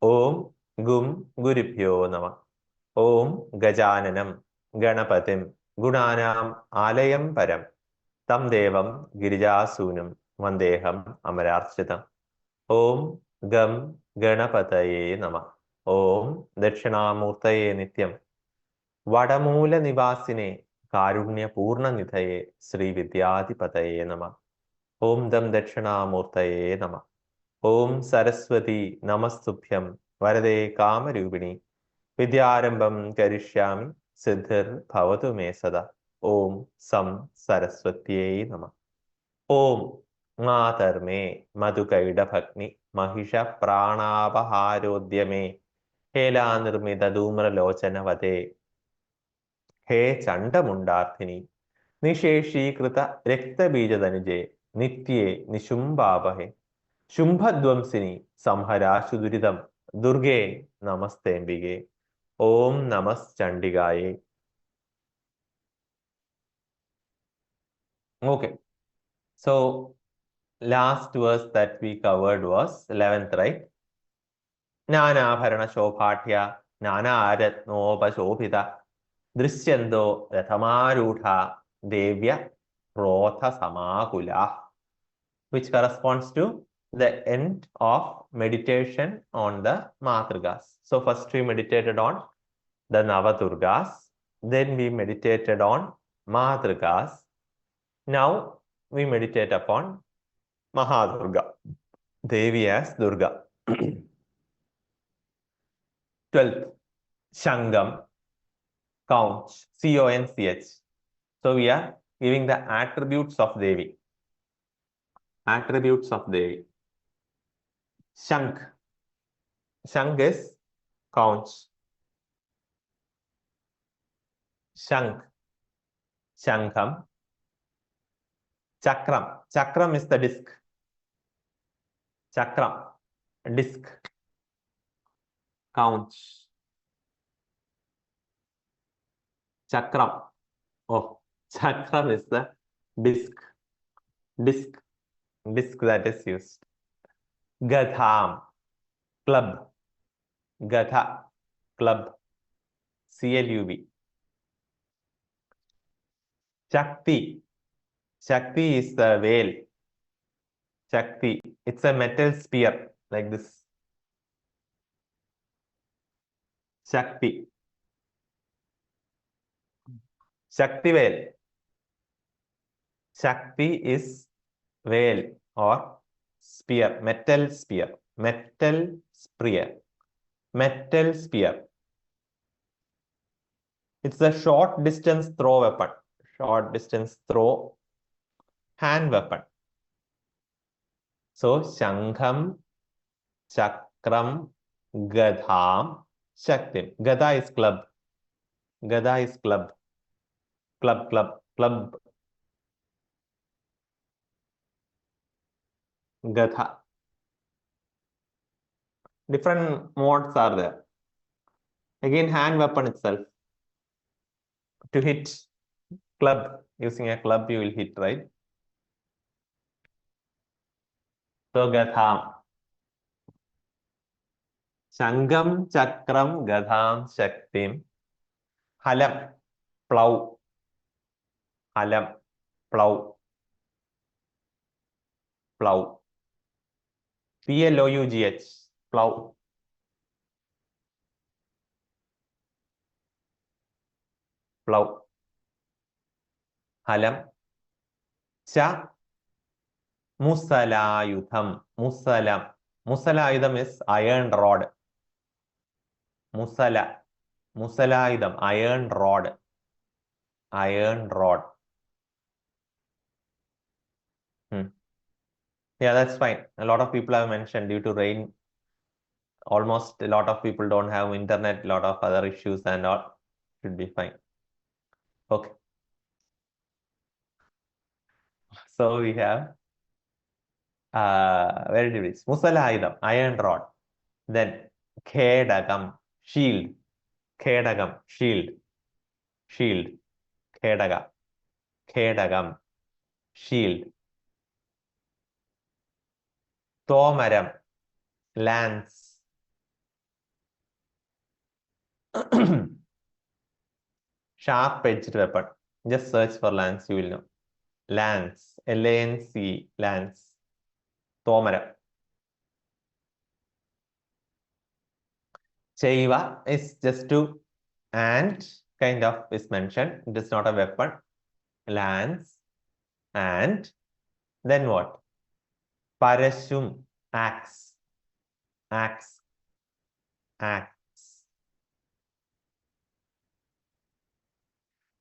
Om Gum Guribhyo Nama. Om Gajananam Ganapatim Gunanam Alayam Param Tam Devam Girijasunam Vandeham Amararchitam. Om Gam Ganapataye Nama. Om Dakshinamurtaye Nityam. Vadamula Nivasine Karunya Purna Nithaye Sri Vidyadipataye Nama. Om Dam Dakshinamurtaye Nama. Om Saraswati Namastubhyam Varade Kamarubini Vidyarambam Karishyami Siddhir Bhavatu Me Sada. Om Sam Saraswatiye Nama. Om Matar Me Madhukaida Bhakni Mahisha Pranapaharodhyame Hela Nirmida Dumra Lochana Vade He Chanda Mundarthini Nisheshi Krita Rekta Bija Danije Nitye Nishumbhavahe Shumbhadvamsini Samhara Suduridam Durge Namaste Ambige. Om Namas Chandigaye. Okay. So last verse that we covered was 11th, right? Nana Bharana Shobhatya Nana Aratnopa Shobhita Drishyando Rathamarudha Devya Rotha Samakula, which corresponds to the end of meditation on the Matrigas. So first we meditated on the Navadurgas, then we meditated on Matrigas. Now we meditate upon Mahadurga, Devi as Durga. 12th, Shangam, Conch, C-O-N-C-H. So we are giving the attributes of Devi. Attributes of Devi. Shank. Shank is conch. Shank. Shankam. Chakram. Chakram is the disc. Chakram. Disc. Conch. Chakram. Oh, chakram is the disc. Disc. Disc that is used. Gadham. Club. Gatha. Club. C-L-U-B. Shakti. Shakti is the veil. Shakti. It's a metal spear like this. Shakti. Shakti veil. Shakti is veil or spear. Metal spear. Metal spear. Metal spear. It's a short distance throw weapon. Short distance throw hand weapon. So Shankham, Chakram, Gadham, Shaktim. Gada is club. Gada is club. Club, club, club. Gatha. Different modes are there. Again, hand weapon itself. To hit club, using a club you will hit, right? So Gatham. Shangam, Chakram, Gadham, Shaktim. Halam, plow. Halam, plow. Plow. P-L-O-U-G-H, plow. Plow. Halam. Cha. Musalayudham. Musalam. Musalayudham is iron rod. Musala. Musalayudham, iron rod. Iron rod. Yeah, that's fine. A lot of people have mentioned due to rain, almost a lot of people don't have internet, a lot of other issues and all. Should be fine. Okay. So we have where did we reach? Musalayudham, iron rod. Then Khedagam, shield. Khedagam, shield. Shield. Khedaga. Khedagam, shield. Tomaram, lance. Sharp-edged weapon. Just search for lance, you will know. Lance. L-A-N-C. Lance. Tomara. Chaiva is just to and kind of is mentioned. It is not a weapon. Lance. And then what? Parashum. Axe. Axe. Axe.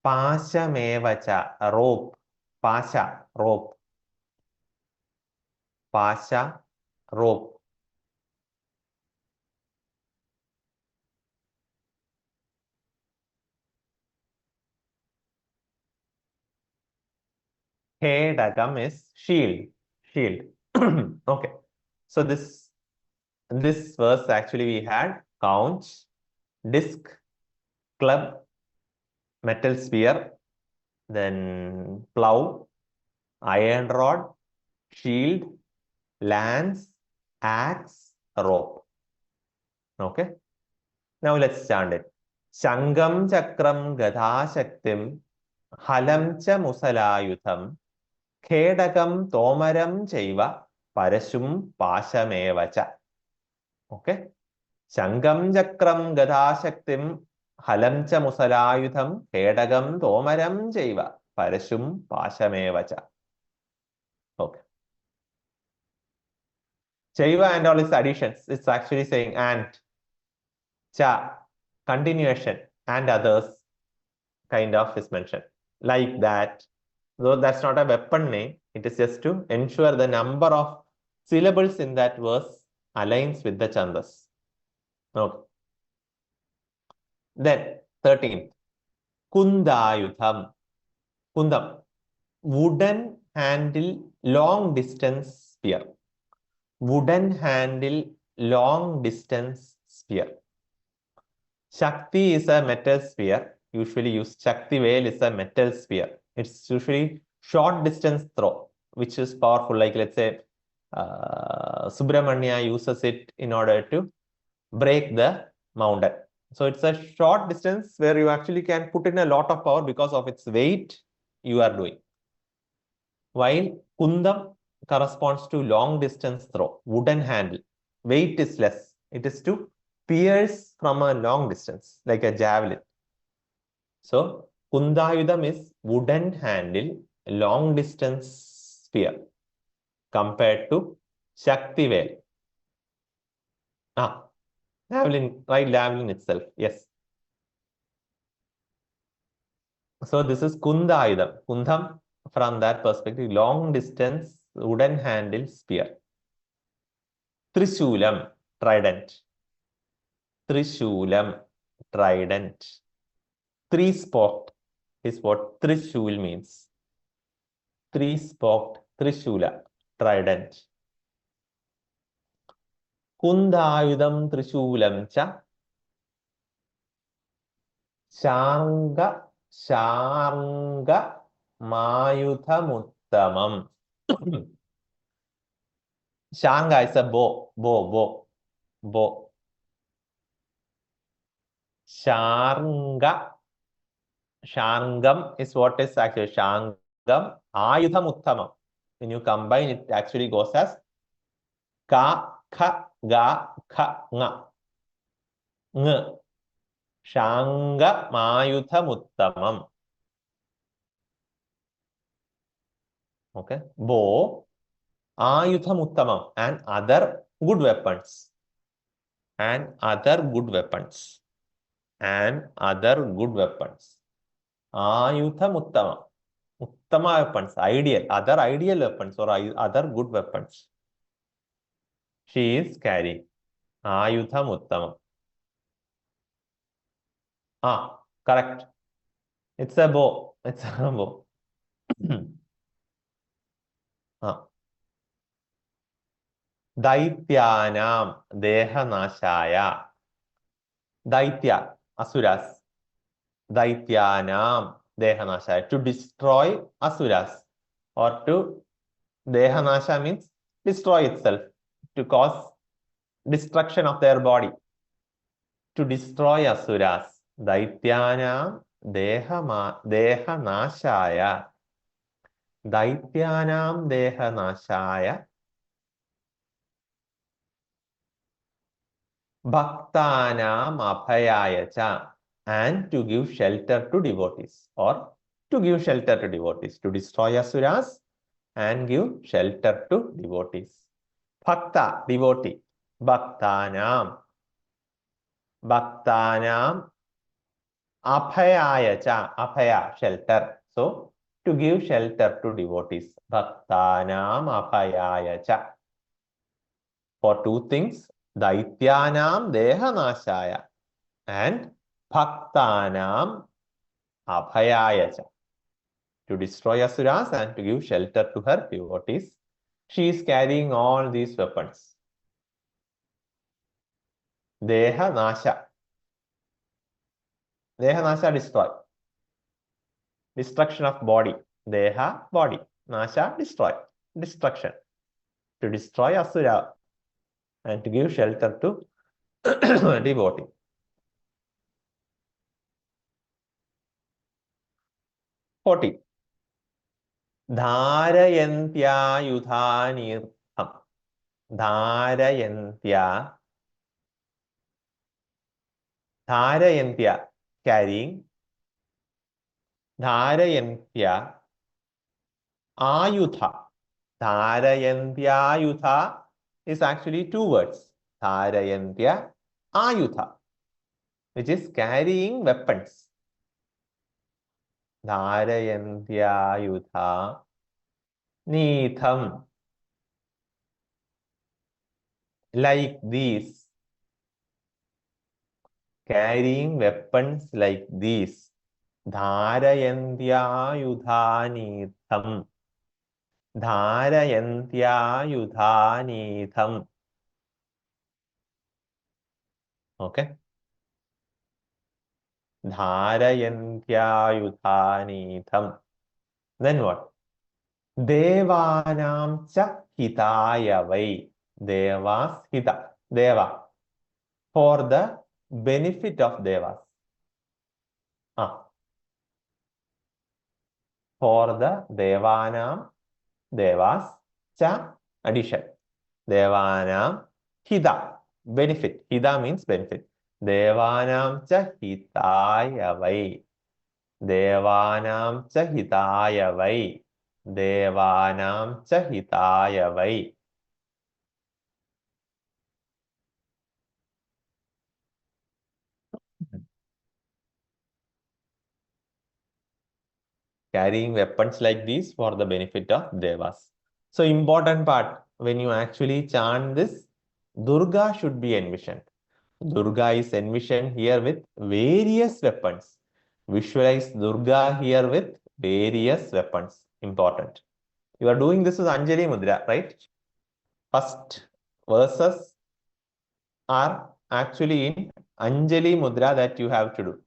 Pashamevacha. Rope. Pasha. Rope. Pasha. Rope. Hedagam is shield. Shield. Okay. So this verse actually we had couch, disc, club, metal spear, then plow, iron rod, shield, lance, axe, rope. Okay. Now let's chant it. Shangam chakram gadha shaktim halam cha musalayutham khedakam tomaram chaiva parashum pashamevacha. Okay. Shangam chakram gadha shaktim halam cha musalayutham khedakam tomaram chaiva parashum pashamevacha. Okay. Chaiva and all its additions. It's actually saying and, cha, continuation, and others kind of is mentioned. Like that. Though that's not a weapon name, it is just to ensure the number of syllables in that verse aligns with the chandas. Okay. Then 13th. Kundayutham. Kundam. Wooden handle long distance spear. Wooden handle long distance spear. Shakti is a metal spear. Usually used. Shakti Veil is a metal spear. It's usually short distance throw, which is powerful. Like let's say Subramanya uses it in order to break the mountain. So it's a short distance where you actually can put in a lot of power because of its weight you are doing. While Kundam corresponds to long distance throw, wooden handle. Weight is less. It is to pierce from a long distance, like a javelin. So Kundayudham is wooden handle, long distance spear compared to Shakti Veil. Javelin, right? Javelin itself. Yes. So this is Kundayudham. Kundam, from that perspective, long distance wooden handle spear. Trishulam, trident. Trishulam, trident. Three-spoked is what Trishul means. Three-spoked Trishula, trident. Kundayudham Trishulam cha Shanga Mayuthamuttamam. Shanga is a bow. Shangam is what is actually Shangam. Ayuthamuttamam. When you combine it, actually goes as Ka, Kha, Ga, Kha, Nga. Ng. Shanga Mayuthamuttamam. Okay. Bow, Ayuthamuttamam, and other good weapons. And other good weapons. Ayuthamuttamam. Uttama weapons, ideal, other ideal weapons or other good weapons. She is carrying. Ayuthamuttamam. Correct. It's a bow. It's a bow. Daityanam Dehanashaya. Daitya, Asuras. Daityanam Dehanashaya. To destroy Asuras. Or to Dehanasha means destroy itself. To cause destruction of their body. to destroy asuras. Daityanam dehanashaya. Daityanam dehanashaya. Bhaktanam abhayaya cha. And to give shelter to devotees, or to give shelter to devotees, to destroy asuras and give shelter to devotees. Bhakta, devotee. Bhaktanam. Bhaktanam abhayaya cha. Abhaya, shelter. So, to give shelter to devotees. Bhaktanam abhayaya cha. For two things, Daityanam dehanashaya and Bhaktanam abhayaya cha. To destroy asuras and to give shelter to her devotees. She is carrying all these weapons. Deha nasha. Deha nasha, destroy. Destruction of body. Deha, body. Nasha, destroy. Destruction. To destroy asura and to give shelter to devotee. 40. Dharayantya yudhanirtham. Dharayantya. Dharayantya, carrying. Dharayantya ayudha. Dharayantya ayudha is actually two words. Dharayantya ayudha, which is carrying weapons. Dharayantya ayudha nitham. Like these. Carrying weapons like these. Dharayantya ayudha. Dharayantya yudhanitham. Okay. Dharayantya yudhanitham. Then what? Devanam cha hitaya vai. Devas hita. Deva. For the benefit of devas. For the devanam, devas, cha, addition. Devanam hita. Benefit. Hita means benefit. Devanam cha hitaya vai. Devanam cha hitaya vai. Devanam cha hitaya vai. Carrying weapons like these for the benefit of devas. So important part, when you actually chant this, Durga should be envisioned. Durga is envisioned here with various weapons. Visualize Durga here with various weapons. Important. You are doing this with Anjali Mudra, right? First verses are actually in Anjali Mudra that you have to do.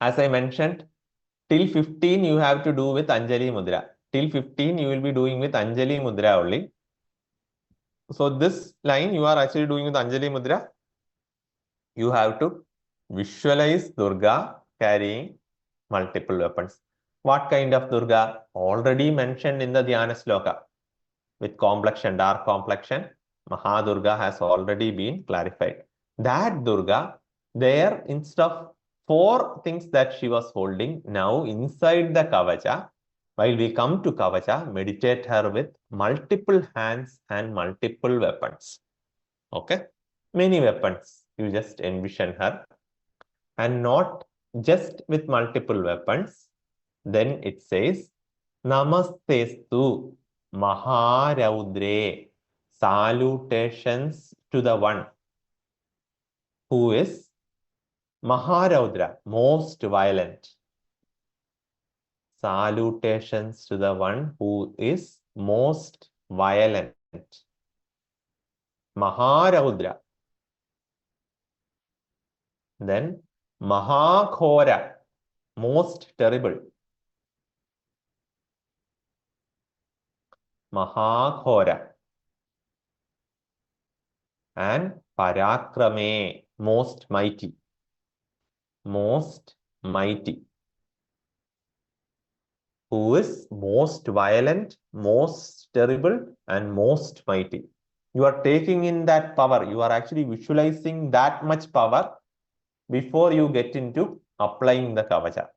As I mentioned, till 15 you have to do with Anjali Mudra. Till 15 you will be doing with Anjali Mudra only. So this line you are actually doing with Anjali Mudra. You have to visualize Durga carrying multiple weapons. What kind of Durga? Already mentioned in the Dhyana Sloka. With complexion, dark complexion, Mahadurga has already been clarified. That Durga, there instead of 4 things that she was holding, now inside the Kavacha, while we come to Kavacha, meditate her with multiple hands and multiple weapons. Okay? Many weapons. You just envision her. And not just with multiple weapons. Then it says, Namastestu Maharaudre. Salutations to the one who is Maharaudra, most violent. Salutations to the one who is most violent. Maharaudra. Then Mahaghora, most terrible. Mahaghora. And Parakrame, most mighty. Most mighty. Who is most violent, most terrible, and most mighty. You are taking in that power. You are actually visualizing that much power before you get into applying the kavacha.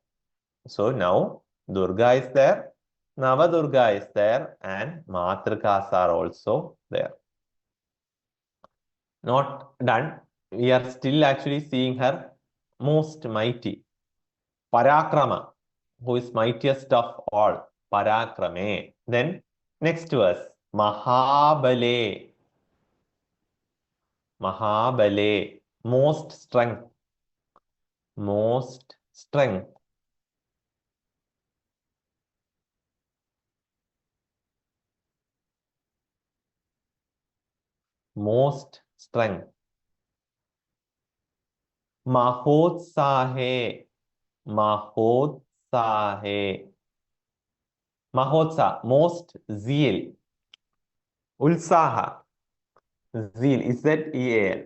So now Durga is there, Navadurga is there, and Matrikas are also there. Not done. We are still actually seeing her most mighty. Parakrama, who is mightiest of all. Parakrame. Then next verse. Mahabale. Mahabale. Most strength. Most strength. Most strength. Mahotsahe. Mahotsahe. Mahotsa. Most zeal. Ulsaha. Zeal. Z-E-A-L.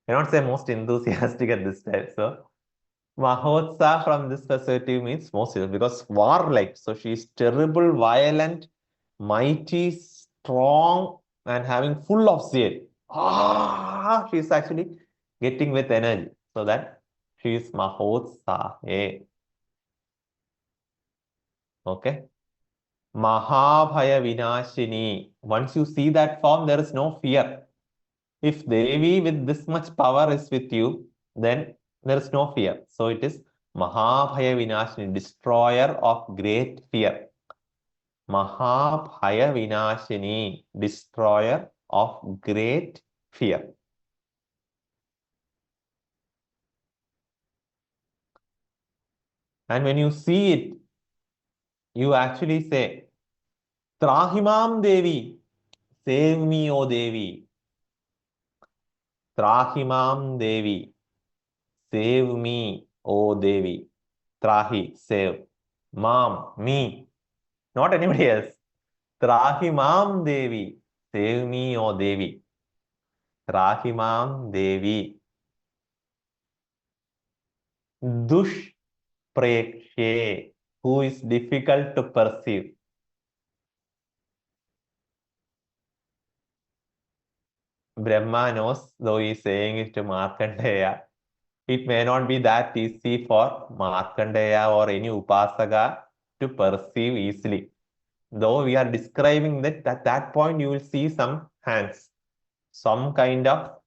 I cannot say most enthusiastic at this time. So Mahotsa from this perspective means most serious because warlike. So she is terrible, violent, mighty, strong, and having full of zeal. She is actually getting with energy. So that she is Mahotsa. Okay. Mahabhaya Vinashini. Once you see that form, there is no fear. If Devi with this much power is with you, then there is no fear. So it is Mahabhaya Vinashini, destroyer of great fear. Mahabhaya Vinashini, destroyer of great fear. And when you see it, you actually say, Trahimam Devi, save me, O Devi. Trahimam Devi, save me, O Devi. Trahi, save. Mam, me. Not anybody else. Trahimam Devi. Save me, O Devi. Trahimam Devi. Dush Prekshe. Who is difficult to perceive. Brahma knows, though he is saying it to Markandeya. It may not be that easy for Markandeya or any Upasaka to perceive easily. Though we are describing that, at that point you will see some hands, some kind of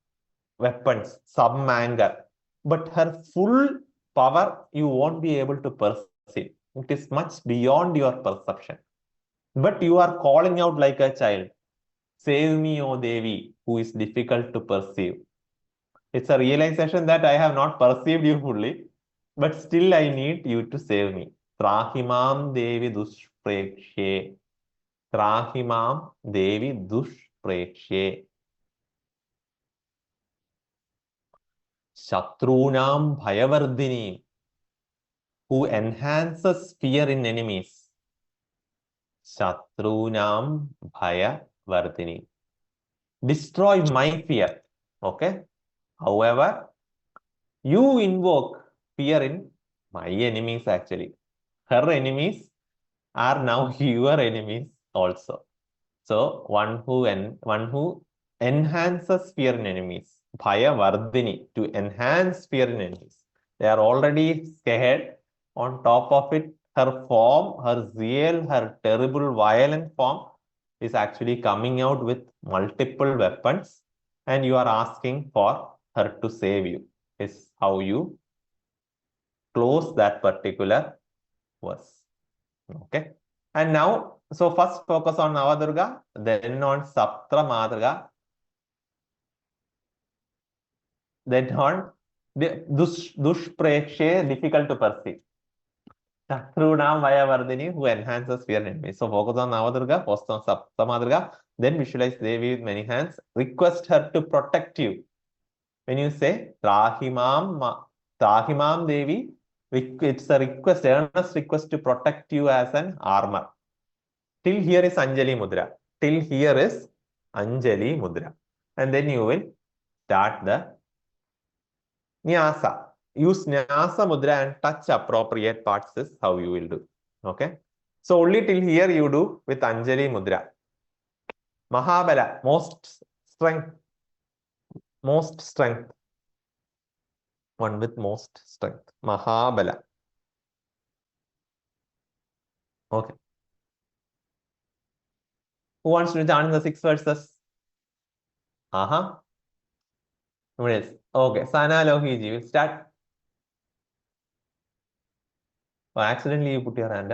weapons, some anger. But her full power, you won't be able to perceive. It is much beyond your perception. But you are calling out like a child. Save me, O Devi, who is difficult to perceive. It's a realization that I have not perceived you fully, but still I need you to save me. Trahimam Devi Dushprekshe. Trahimam Devi Dushprekshe. Shatrunam Bhayavardhini, who enhances fear in enemies. Shatrunam Bhayavardhini. Destroy my fear. Okay. However, you invoke fear in my enemies actually. Her enemies are now your enemies also. So one who enhances fear in enemies. Bhaya Vardhini, to enhance fear in enemies. They are already scared. On top of it, her form, her zeal, her terrible violent form is actually coming out with multiple weapons, and you are asking for her to save you. Is how you close that particular verse. Okay. And now, so first focus on Navadurga, then on Saptra Madurga, then on the Dushprekshe, difficult to perceive. Shatrunam Vayavardhini, who enhances fear in enemies. So focus on Navadurga, focus on Saptra Madurga, then visualize Devi with many hands. Request her to protect you. When you say Trahimam Devi, it's a request, earnest request to protect you as an armor. Till here is Anjali Mudra. Till here is Anjali Mudra. And then you will start the nyasa. Use nyasa mudra and touch appropriate parts is how you will do. Okay. So only till here you do with Anjali Mudra. Mahabala, most strength. Most strength. One with most strength. Mahabala. Okay. Who wants to chant the 6 verses? Okay. Sana Lohiji will start. Oh, accidentally you put your hand.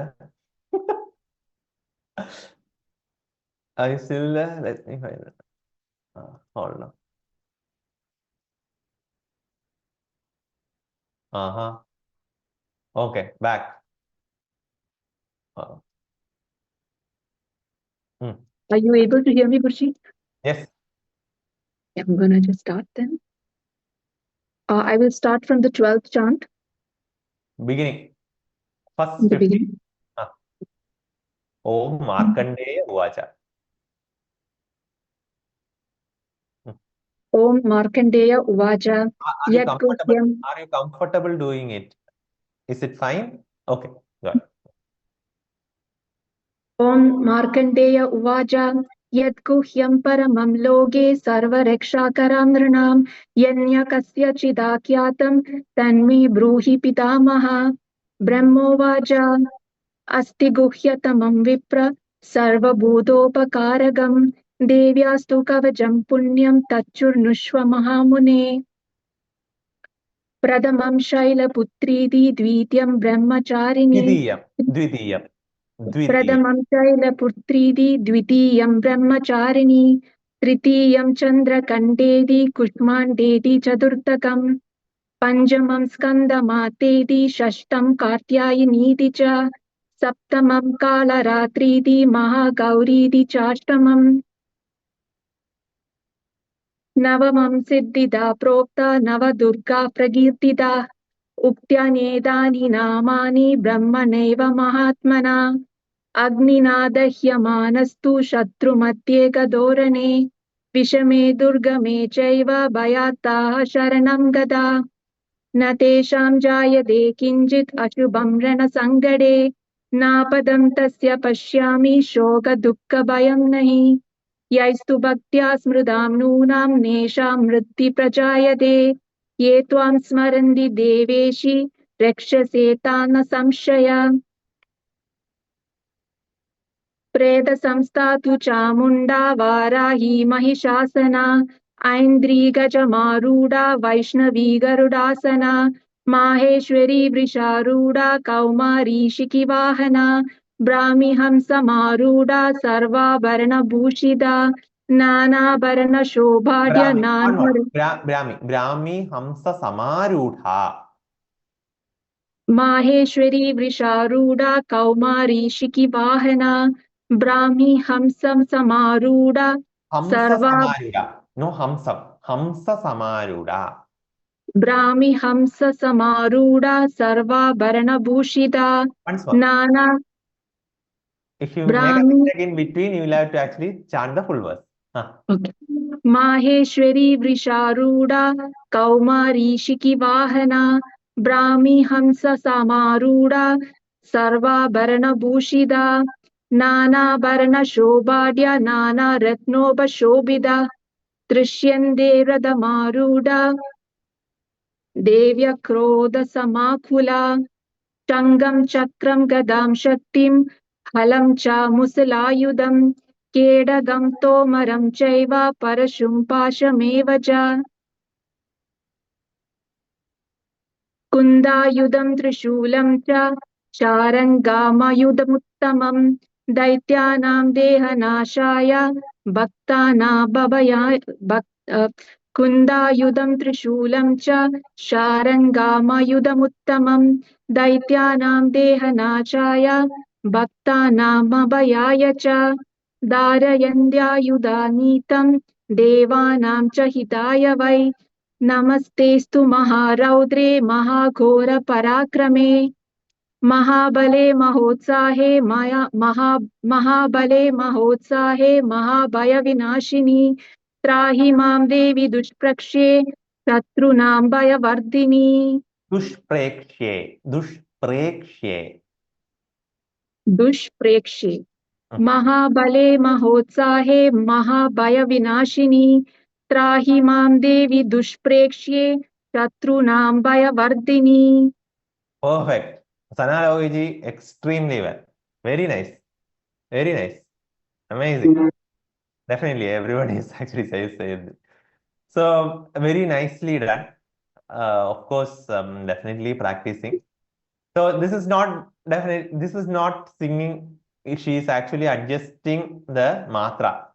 Are you still there? Let me find it. Hold on. Okay, back. Are you able to hear me, Burshi? Yes. I'm gonna just start then. I will start from the 12th chant. Beginning. First In the 50. beginning. Om markendeya uvacha. Om markendeya uvacha. Are you comfortable doing it? Is it fine? Okay, good. Om markendeya uvacha. Yat guhyam paramam loge sarvarekshakaram nrinam yanya kasyachidakyatam tanmi bruhi pitamaha brahmovacha asti guhyatamam vipra sarvabhutopakaragam devyastu kavajam punyam tachurnushva mahamune प्रथमं शैलपुत्रीति द्वितीयं ब्रह्मचारिणी प्रथमं शैलपुत्रीति द्वितीयं ब्रह्मचारिणी तृतीयं चन्द्रकण्डेति कुष्माण्डेति चतुर्थकं पञ्चमं स्कन्दमातेति षष्ठं कात्यायनीति च सप्तमं कालरात्रीति महागौरीति चाष्टमम् नवमं सिद्धिदा प्रोक्ता नवदुर्गा प्रकीर्तिता उक्त्यनेतानि नामानि ब्रह्मणैव महात्मना अग्निना दह्यमानस्तु शत्रुमध्ये गदोरणे विषमे दुर्गमे चैव भयात्ताः शरणं गदा न तेषां जायते किञ्चित् अशुभं रणसङ्गडे नापदं तस्य पश्यामि शोकदुःखभयं नहि यैस्तु भक्त्या स्मृतां नूनां नेषां मृत्ति प्रजायते ये त्वां स्मरन्ति देवेशि रक्षसे तान् न संशय प्रेतसंस्था तु चामुण्डा वाराही महिषासना ऐन्द्रीगजमारूढा वैष्णवी गरुडासना माहेश्वरी वृषारूढा कौमारी शिखिवाहना ब्राह्मीहंसमारूढा सर्वाभरणभूषिता नानाभरणशोभाढ्य ब्राह्मी हंस समारूढा माहेश्वरी वृषारूढा कौमारी शिखिवाहना ब्राह्मी हंसं समारूढा हंस समारूढा ब्राह्मी हंस समारूढा सर्वाभरणभूषिता नाना If you make a mistake in between, you will have to actually chant the full verse. Okay. Maheshwari वृषारूढा Kaumari शिखिवाहना Brahmi हंस समारूढा सर्वाभरणभूषिता नानाभरणशोभाढ्य नानारत्नोपशोभिता दृश्यन्ते रथमारूढा देव्यक्रोधसमाकुला शङ्खं चक्रं गदां शक्तिं हलं च मुसलायुधं केडगं तोमरं चैव परशुं पाशमेव च कुन्दायुधं त्रिशूलं च शारङ्गामयुधमुत्तमं दैत्यानां देहनाशाय कुन्दायुधं त्रिशूलं च शारङ्गामयुधमुत्तमं दैत्यानां देहनाशाय भक्तानामभयाय च धारयन्त्यायुधानीतं देवानां च हिताय वै नमस्तेस्तु महारौद्रे महाघोरपराक्रमे महाबले महोत्साहे महाबले महोत्साहे महाभयविनाशिनी त्राहि मां देवी दुष्प्रक्ष्ये शत्रूणां भयवर्धिनी दुष्प्रेक्ष्ये दुष्प्रेक्ष्ये दुष्प्रेक्ष्ये महाबले महोत्साहे महाभयविनाशिनी त्राहि मां देवी दुष्प्रेक्ष्ये शत्रूणां भयवर्धिनी. Perfect. Sanalogi, extremely well. Very nice. Very nice. Amazing. Definitely, everybody is actually saying. So, very nicely done. Of course, definitely practicing. So, this is not definitely, this is not singing. She is actually adjusting the matra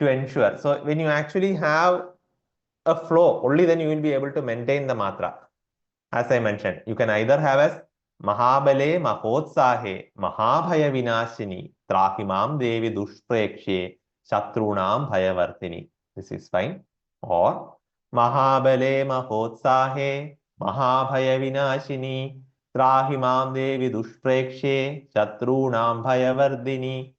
to ensure. So, when you actually have a flow, only then you will be able to maintain the matra. As I mentioned, you can either have as Mahabale Mahotsahe Mahabhaya Vinashini Trahimam Devi Dushprekshe Shatrunam Bhayavartini. This is fine. Or Mahabale Mahotsahe Mahabhaya Vinashini Trahimam Devi Dushprekshe Shatrunam Bhayavardini.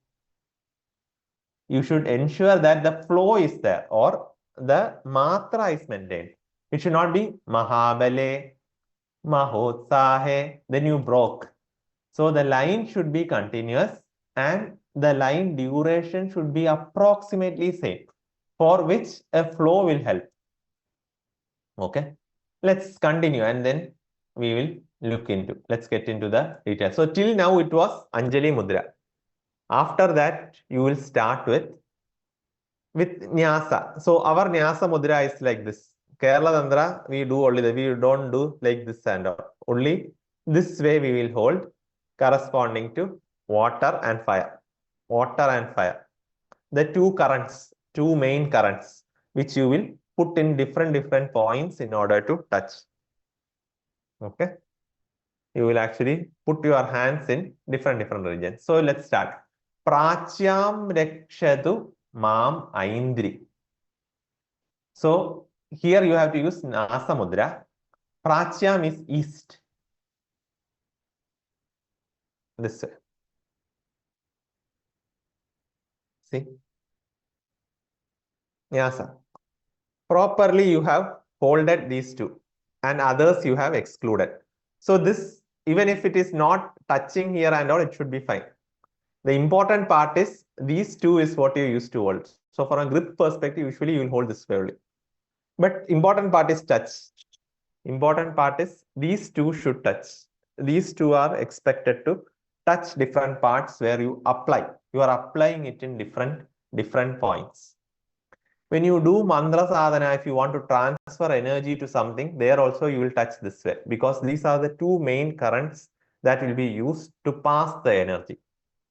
You should ensure that the flow is there or the matra is maintained. It should not be Mahabale Mahotsahe, then you broke. So the line should be continuous and the line duration should be approximately same, for which a flow will help. Okay, let's continue and then we will let's get into the details. So till now it was Anjali Mudra. After that you will start with nyasa. So our nyasa mudra is like this. Kerala Dandra, we do only that. We don't do like this and all. Only this way we will hold corresponding to water and fire. Water and fire. The two currents, two main currents, which you will put in different points in order to touch. Okay. You will actually put your hands in different regions. So let's start. Prachyam rekshatu mam aindri. So here you have to use Nasa Mudra. Prachyam is east. This way. See? Nyasa. Properly you have folded these two and others you have excluded. So this, even if it is not touching here and all, it should be fine. The important part is these two is what you used to hold. So from a grip perspective, usually you will hold this way only. But important part is touch. Important part is these two should touch. These two are expected to touch different parts where you apply. You are applying it in different points. When you do mantra sadhana, if you want to transfer energy to something, there also you will touch this way, because these are the two main currents that will be used to pass the energy.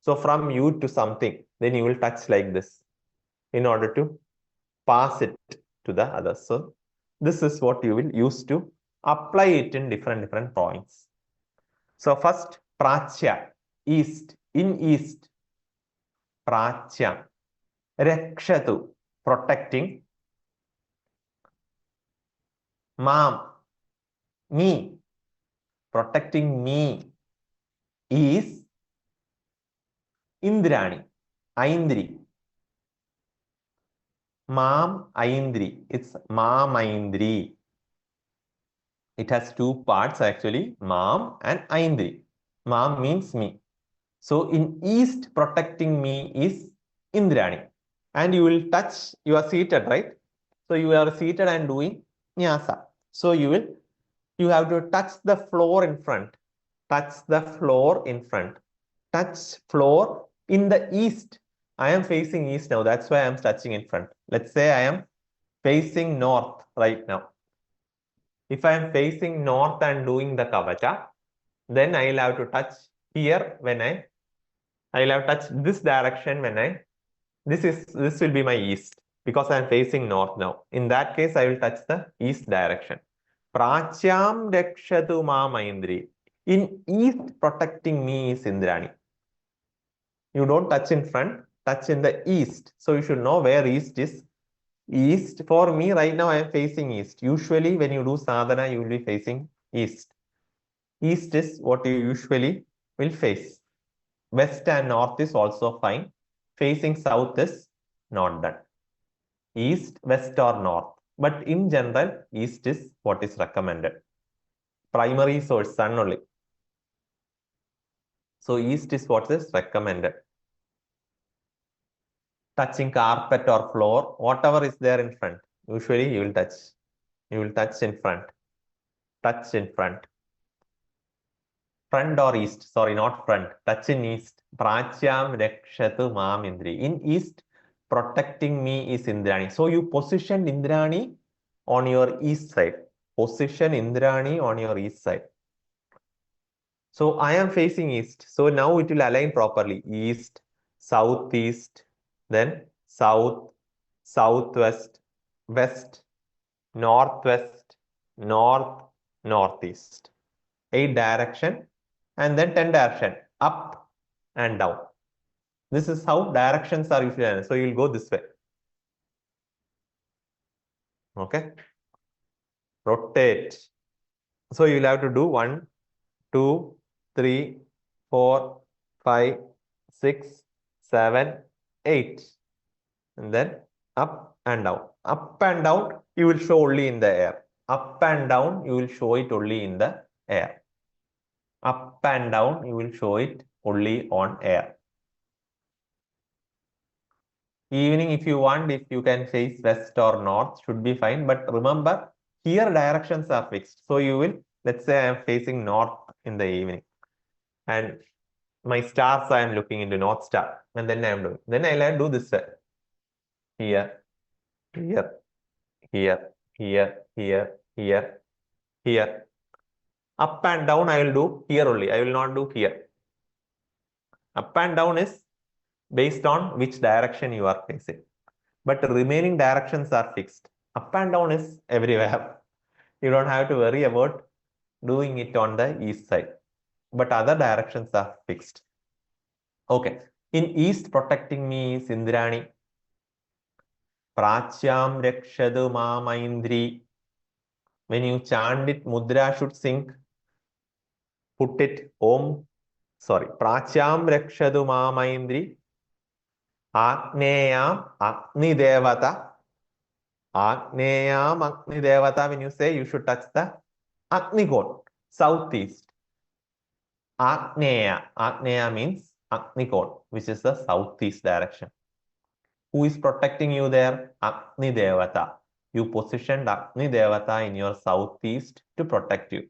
So from you to something, then you will touch like this in order to pass it to the others. So this is what you will use to apply it in different points. So first, prachya, east, in east, prachya, rakshatu, protecting, mam, me, protecting me, is Indrani, Aindri. Mam Aindri. It's Mam Aindri. It has two parts actually, Mam and Aindri. Mam means me. So in east, protecting me is Indrani. And you will touch, you are seated, right? So you are seated and doing nyasa. So you have to touch the floor in front. Touch the floor in front. Touch floor in the east. I am facing east now. That's why I am touching in front. Let's say I am facing north right now. If I am facing north and doing the kavacha, then I will have to touch here when I will have touched this direction when this will be my east, because I am facing north now. In that case, I will touch the east direction. Prachyam rakshatu mam Aindri. In east, protecting me is Indrani. You don't touch in front, touch in the east. So you should know where east is. East, for me right now I am facing east. Usually when you do sadhana, you will be facing east. East is what you usually will face. West and north is also fine. Facing south is not done. East, west or north. But in general, east is what is recommended. Primary source, sun only. So east is what is recommended. Touching carpet or floor, whatever is there in front, usually you will touch. You will touch in front. Touch in front. Front or east, sorry, not front. Touch in east. Prachyam rakshatu mam indri. In east, protecting me is Indrani. So you position Indrani on your east side. Position Indrani on your east side. So I am facing east. So now it will align properly. East, southeast, then south, southwest, west, northwest, north, northeast. 8 direction and then 10 direction, up and down. This is how directions are usually. So you will go this way. Okay. Rotate. So you will have to do 1, 2, 3, 4, 5, 6, 7, 8. And then up and down. Up and down, you will show only in the air. Up and down, you will show it only in the air. Up and down, you will show it only on air. Evening, if you want, if you can face west or north, should be fine. But remember, here directions are fixed. So you will, let's say I am facing north in the evening. And my stars I am looking into North Star. And then I am doing. Then I'll do this way. Here, here, here, here, here, here, here. Up and down I will do here only. I will not do here. Up and down is based on which direction you are facing. But the remaining directions are fixed. Up and down is everywhere. You don't have to worry about doing it on the east side. But other directions are fixed. Okay. In east, protecting me is Indrani. Prachyam rakshadu mamaindri. When you chant it, mudra should sink. Put it om. Sorry. Prachyam rakshadu mamaindri. Agneyam Agni Devata. Agneyam Agni Devata, when you say, you should touch the Agni god, southeast. Agneya. Agneya means Agni god, which is the southeast direction. Who is protecting you there? Agni Devata. You positioned Agni Devata in your southeast to protect you.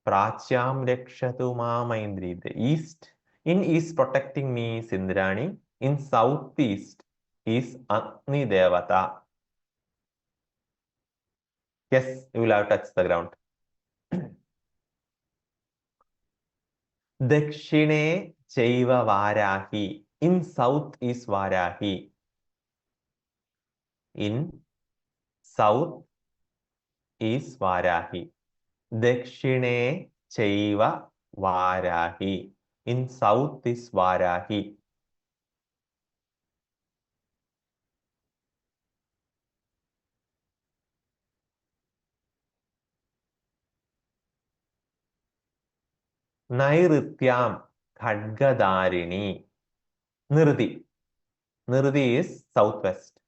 Prachyam Rakshatu Mamaindri. The east. In east, protecting me is Indrani. In southeast is Agni Devata. Yes, you will have touched the ground. Dakshine Chaiva Varahi. In south is Varahi. In south is Varahi. Dakshine Chaiva Varahi. In south is Varahi. Nairityam Khadgadarini. Nirdi. Nirdi is southwest.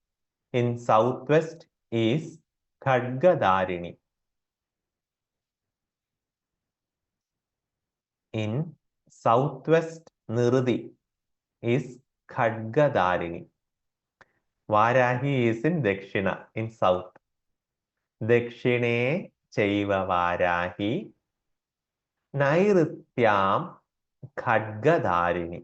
In southwest is Khadgadarini. In southwest Nirdi is Khadgadarini. Varahi is in Dakshina, in south. Dakshine Chaiva Varahi. Nairityam Khadgadarini.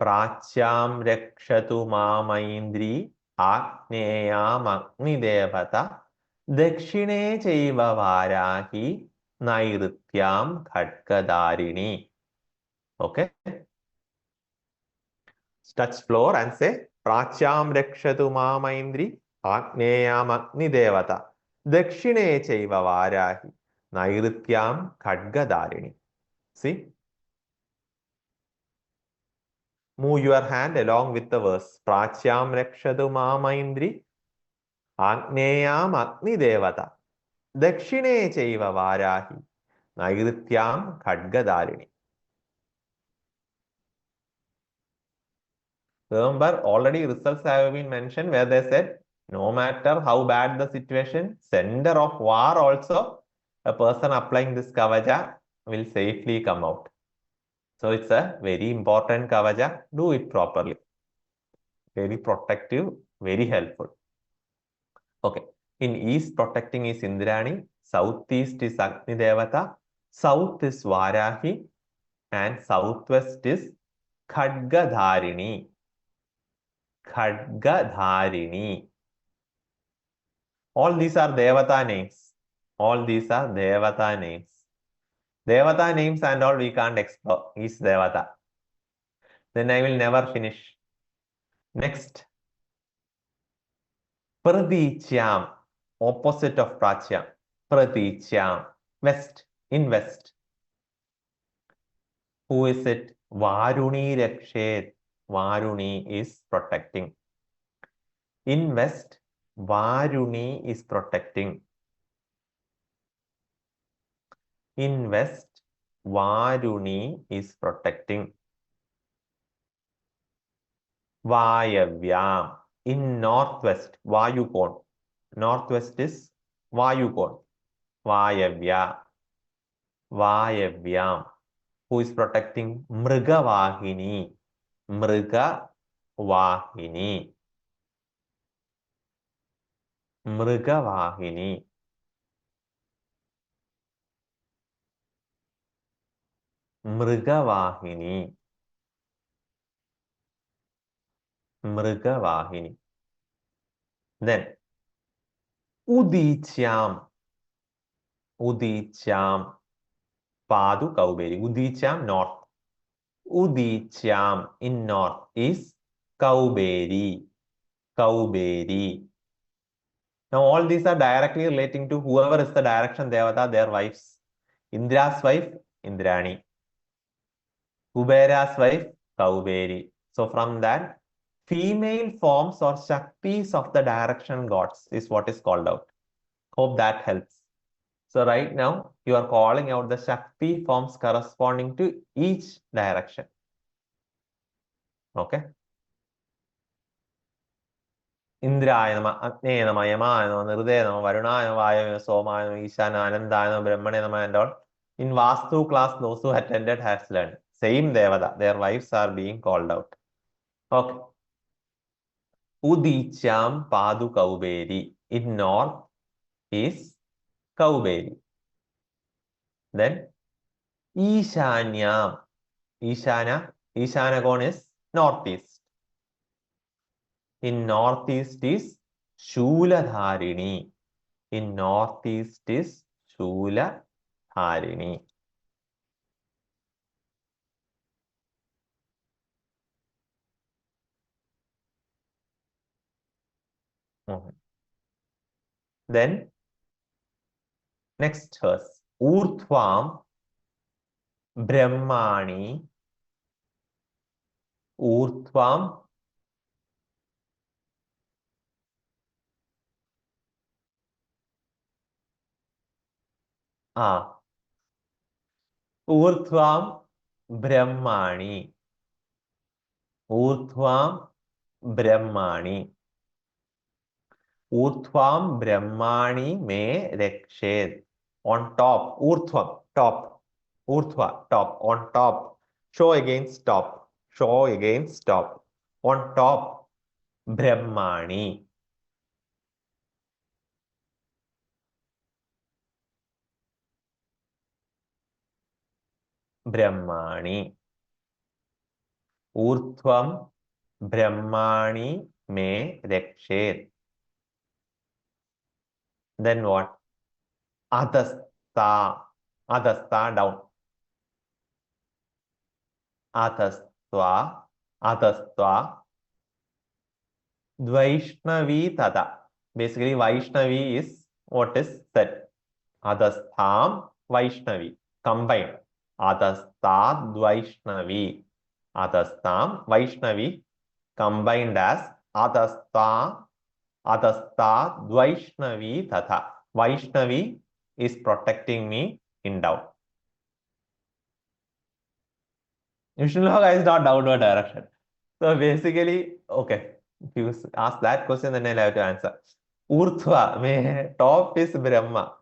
Prachyam Rakshatu Mamaindri Agneyam Agni Devata Dakshine Chaiva Varahi Nairityam Khadgadarini. Okay. Touch floor and say Prachyam Rakshatu Mamaindri Agneyam Agni Devata Dakshine Chaiva Varahi Nairityam Khadgadarini. See? Move your hand along with the verse. Prachyam Rakshatu Mamaindri Agneyam Agni Devata Dakshine chaiva varahi nairutyam khadgadharini. Remember, already results have been mentioned where they said, no matter how bad the situation, center of war also, a person applying this kavaja will safely come out. So it's a very important kavaja. Do it properly. Very protective, very helpful. Okay. In east, protecting is Indrani. Southeast is Agni Devata. South is Varahi. And southwest is Khadgadharini. Khadgadharini. All these are Devata names. All these are Devata names. Devata names and all we can't explore. Is Devata. Then I will never finish. Next. Pradichyam. Opposite of Prachyam. Pradichyam. West. In west. Who is it? Varuni Rakshet. Varuni is protecting. In west, Varuni is protecting. In west, Varuni is protecting. Vayavyam. In northwest, Vayukon. Northwest is Vayukon. Vayavya. Vayavyam. Who is protecting? Mrigavahini. Mrigavahini. Mrigavahini. Mrigavahini. Mrigavahini. Then Udichyam. Udichyam. Padu Kauberi. Udichyam north. Udichyam in north is Kauberi. Kauberi. Now all these are directly relating to whoever is the direction Devata, their wives. Indra's wife, Indrani. Kubera's wife, Kauberi. So from that, female forms or Shaktis of the direction gods is what is called out. Hope that helps. So right now, you are calling out the Shakti forms corresponding to each direction. Okay. Indraya nama, Agne nama, Yamaya nama, Nirudaya nama, Varunaya nama, Vayaya, Somaya nama, Ishana, Anandaya nama, Brahmane nama and all. In Vastu class, those who attended has learned. Same Devata. Their wives are being called out. Okay. Udichyam Padu Kauberi. In north is Kauberi. Then Ishanyam. Ishanagon is northeast. In northeast is Shuladharini. In northeast is Shuladharini. Then next verse. Urthvam Brahmani. Urthvam Urthvam Brahmani. Urthvam Brahmani. Urthvam Brahmani me rakshed. On top. Urthvam. Top. Urthva. Top. On top. Show against top. Show against top. On top. Brahmani. Brahmani. Urthvam Brahmani me rakshed. Then what? Adhastha. Adhastha down. Adhastha. Adhastha. Vaishnavi tada. Basically, Vaishnavi is what is said. Adhastham Vaishnavi. Combined. Adhastha Vaishnavi. Adhastham Vaishnavi. Combined as Adhastha. Adhastha Vaishnavi tata. Vaishnavi is protecting me in down. Vishnu Loka is not downward direction. So basically, okay, if you ask that question, then I'll have to answer. Urdhva, top is Brahma,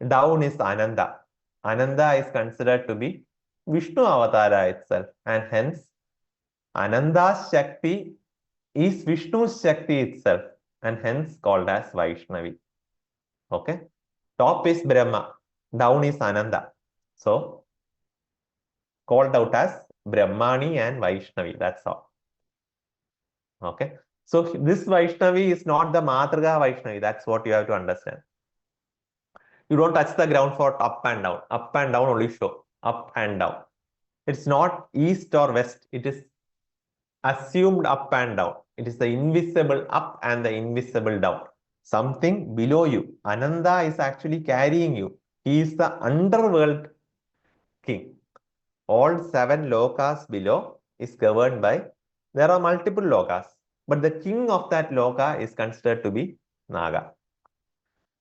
down is Ananda. Ananda is considered to be Vishnu Avatara itself, and hence Ananda's Shakti is Vishnu's Shakti itself, and hence called as Vaishnavi. Okay, top is Brahma, down is Ananda. So called out as Brahmani and Vaishnavi. That's all. Okay. So this Vaishnavi is not the Matrika Vaishnavi. That's what you have to understand. You don't touch the ground for up and down. Up and down only show. Up and down. It's not east or west. It is assumed up and down. It is the invisible up and the invisible down. Something below you. Ananda is actually carrying you. He is the underworld king. All 7 lokas below is governed by, there are multiple lokas, but the king of that loka is considered to be Naga.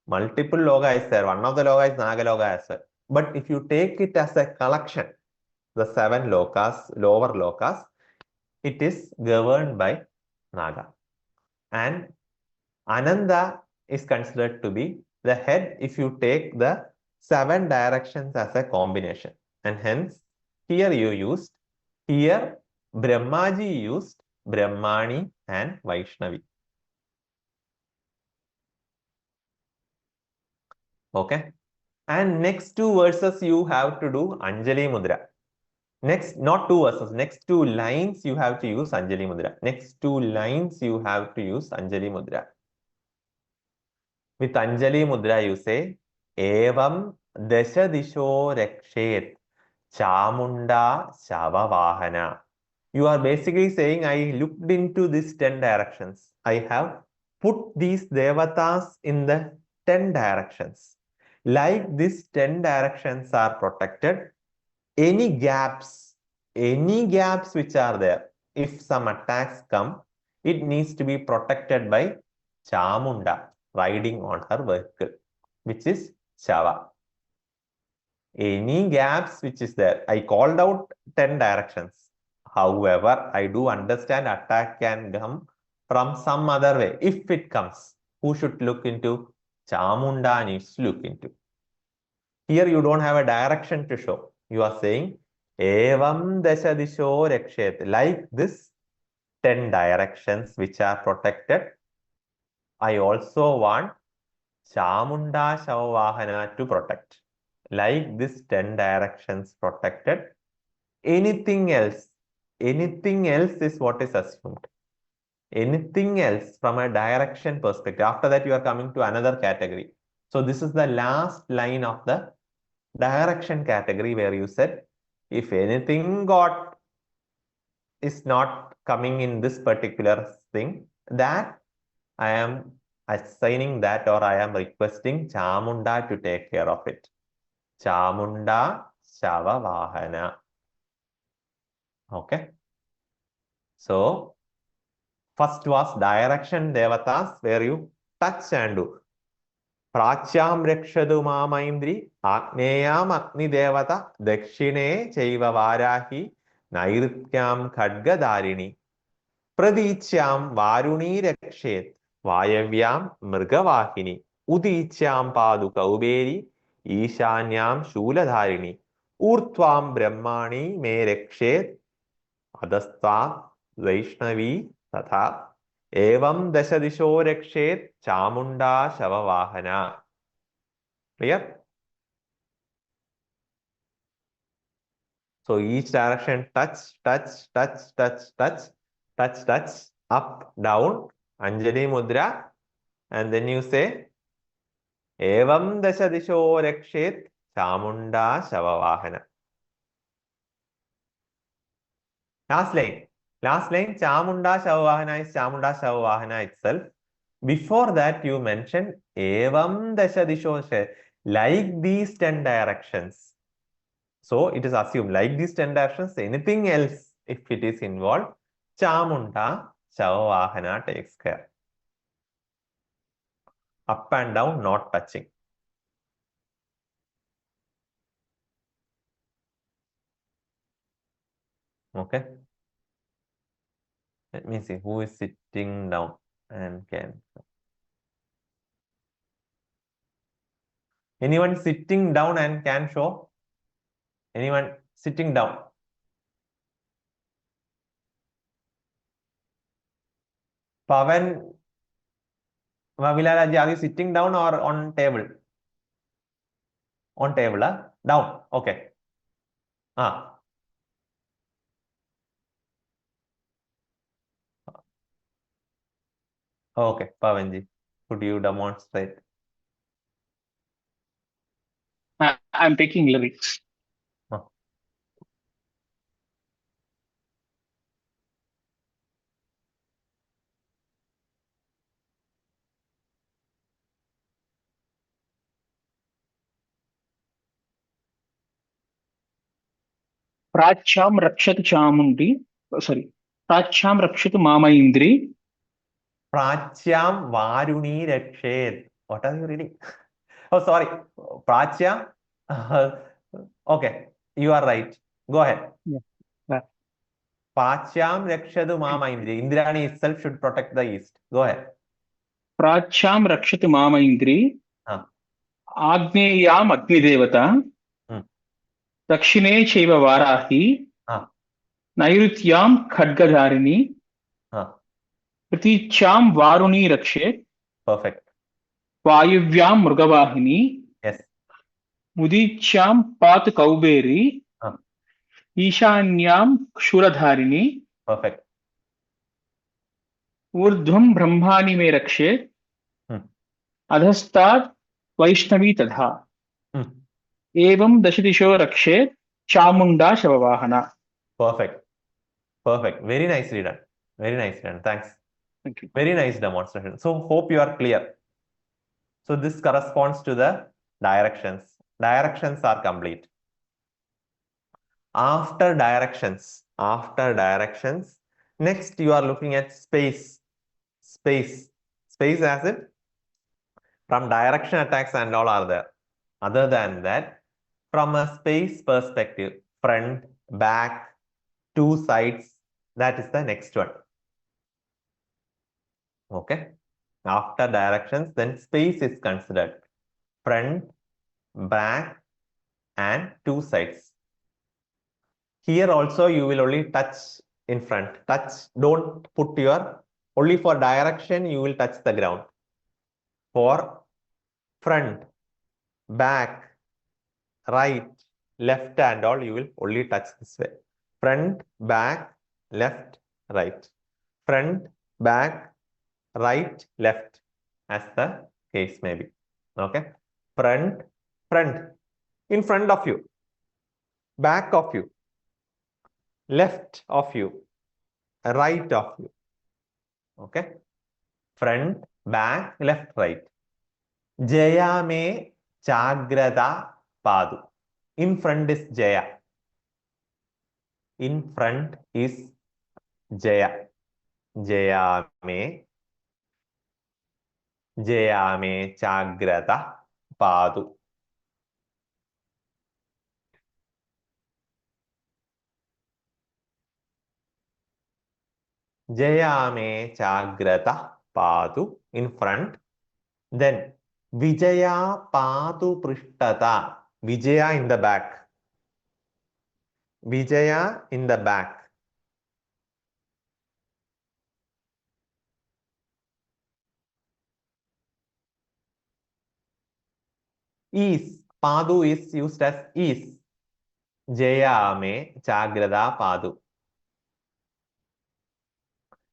Multiple loka is there. One of the loka is Naga loka as well. But if you take it as a collection, the 7 lokas, lower lokas, it is governed by Naga. And Ananda is considered to be the head if you take the 7 directions as a combination. And hence, here you used, here Brahmaji used Brahmani and Vaishnavi. Okay. And next 2 verses you have to do Anjali Mudra. Next, not 2 verses, next 2 lines you have to use Anjali Mudra. Next 2 lines you have to use Anjali Mudra. With Anjali Mudra you say, Evam Dasha Disho Rakshet Chamunda Shavavahana. You are basically saying, I looked into these 10 directions. I have put these devatas in the 10 directions. Like these 10 directions are protected, any gaps which are there, if some attacks come, it needs to be protected by Chamunda riding on her vehicle, which is Shava. Any gaps which is there, I called out 10 directions. However, I do understand attack can come from some other way. If it comes, who should look into? Chamunda needs to look into. Here you don't have a direction to show. You are saying, Evam Dasha Disho Rakshet. Like this 10 directions which are protected, I also want Chamunda Shavavahana to protect. Like this 10 directions protected, anything else is what is assumed. Anything else from a direction perspective. After that, you are coming to another category. So this is the last line of the direction category where you said, if anything is not coming in this particular thing, that I am assigning that, or I am requesting Chamunda to take care of it. Chamunda Shavavahana. Okay. So first was direction devatas, where you touch and do. Prachyam rakshadu mamaindri agneyam agni devata dakshine chaiva varahi nairityam khadgadarini pradichyam varuni rakshet vayavyam mrgavahini udichyam padu kauberi ishanyam shuladharini urtvam brahmani me rakshet adastha Vaishnavi tatha evam dasha disho rakshet chamunda shavavahana. Clear? So each direction touch, up, down, Anjali Mudra, and then you say evam dasha disho rakshet chamunda shavavahana. Last line, Chamunda Shavavahana is Chamunda Shavavahana itself. Before that, you mentioned Evam Dasha Disho, like these 10 directions. So it is assumed like these 10 directions, anything else, if it is involved, Chamunda Shavavahana takes care. Up and down, not touching. Okay. Let me see who is sitting down and can. Anyone sitting down and can show? Anyone sitting down? Pavan, Vavilalaji, are you sitting down or on table? On table, huh? Down. Okay. Ah. Okay, Pavanji. Could you demonstrate? I'm taking lyrics. Oh. प्राच्यां रक्षतु Chamundi sorry प्राच्यां रक्षतु मामैन्द्री Prachyam Varuni Rakshet. What are you reading? Oh, sorry. Prachya. Okay, you are right. Go ahead. Yeah. Prachyam Rakshadu Mama Indri. Indrani itself should protect the east. Go ahead. प्राच्यां रक्षतु मामैन्द्री Huh. आग्नेयाम् अग्निदेवता Hmm. दक्षिणे चैव Varahi Huh. नैऋत्यां खड्गधारिणी Huh. प्रतीच्यां वारुणी रक्षेत् Perfect. वायुव्यां मृगवाहिनी Yes. उदीच्यां पातु कौबेरी Huh. ईशान्यां शूलधारिणी Perfect. ऊर्ध्वं ब्रह्माणि मे रक्षेत् Hmm. अधस्तात् Vaishnavi तथा Hmm. एवं दशदिशो रक्षेत् Chamunda शववाहना. Perfect. Perfect. Very nicely done. Very nicely done. Thanks. Thank you. Very nice demonstration. So hope you are clear. So this corresponds to the directions. Directions are complete. After directions, next you are looking at space. Space as it from direction attacks and all are there. Other than that, from a space perspective, front, back, two sides, that is the next one. Okay. After directions, then space is considered. Front, back, and two sides. Here also you will only touch in front. Touch, don't put your, only for direction you will touch the ground. For front, back, right, left and all, you will only touch this way. Front, back, left, right. Front, back, right, left, as the case may be. Okay. Front, in front of you, back of you, left of you, right of you. Okay. Front, back, left, right. Jaya me chagrata padu. In front is Jaya. In front is Jaya. Jaya me chagrata padu. Jaya me chagrata padu in front. Then Vijaya padu prishtata. Vijaya in the back. Vijaya in the back. Is. Padu is used as is. Jaya me chagrata padu.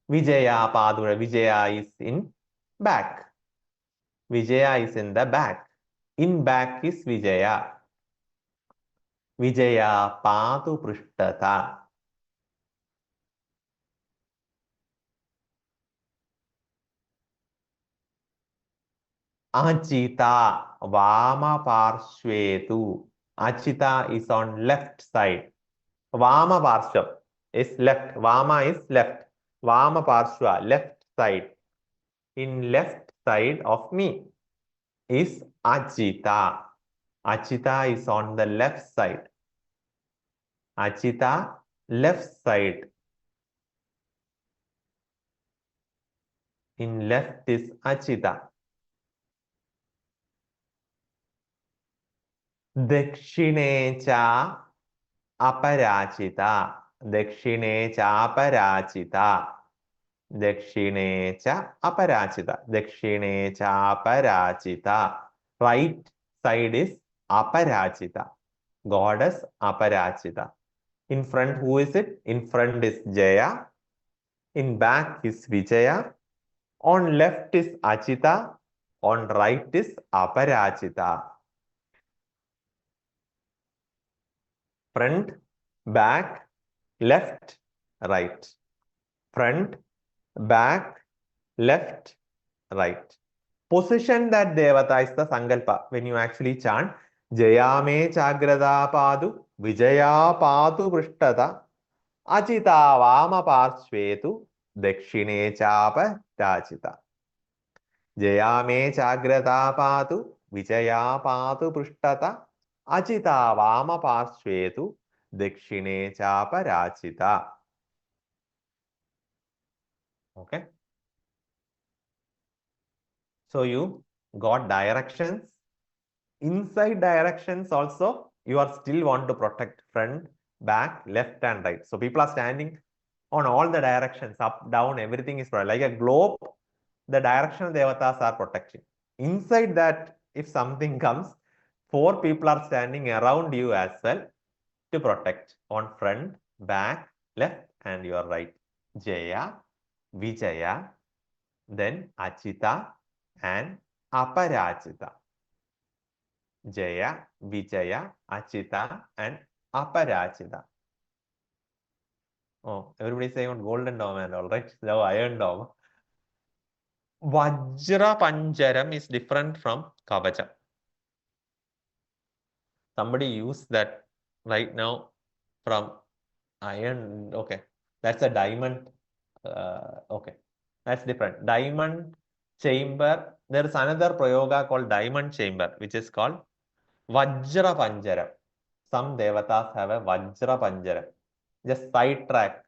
Vijaya padu. Vijaya is in back. Vijaya is in the back. In back is Vijaya. Vijaya padu prishtata. Achita vama parshvetu. Achita is on left side. Vama parshva is left. Vama is left. Vama parshva, left side. In left side of me is Achita. Achita is on the left side. Achita, left side. In left is Achita. Dakshine cha aparachita. Dakshine cha aparachita. Dakshine cha aparachita. Dakshine cha aparachita. Right side is aparachita. Goddess aparachita. In front, who is it? In front is Jaya. In back is Vijaya. On left is Achita. On right is aparachita. Front, back, left, right. Front, back, left, right. Position that devata is the sankalpa. When you actually chant, Jayame chagrada padu, Vijaya padu prishtata, Achita vama parshvetu, Dakshine chapa rachita. Jayame chagrada padu, Vijaya padu prishtata, Achita vama parshvetu, Dakshine chapa rachita. Okay. So you got directions. Inside directions also, you are still want to protect front, back, left and right. So people are standing on all the directions, up, down, everything is like a globe. The direction devatas are protecting. Inside that, if something comes, 4 people are standing around you as well to protect on front, back, left and your right. Jaya, Vijaya, then Achita and Aparachita. Jaya, Vijaya, Achita and Aparachita. Oh, everybody saying on golden dome and all, right? Now iron dome. Vajra Panjaram is different from Kavacha. Somebody used that right now from iron. Okay, that's a diamond. Okay, that's different. Diamond chamber. There is another prayoga called diamond chamber, which is called Vajra Panjaram. Some devatas have a Vajra Panjaram. Just sidetrack.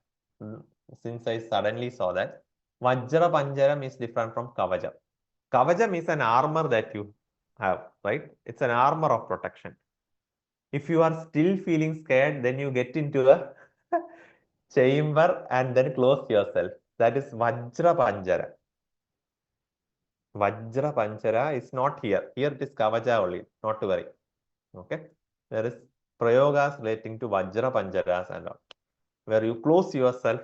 Since I suddenly saw that, Vajra Panjaram is different from Kavajam. Kavajam is an armor that you have, right? It's an armor of protection. If you are still feeling scared, then you get into a chamber and then close yourself. That is Vajra Panjara. Vajra Panjara is not here. Here it is Kavaja only, not to worry. Okay. There is prayogas relating to Vajra Panjaras and all, where you close yourself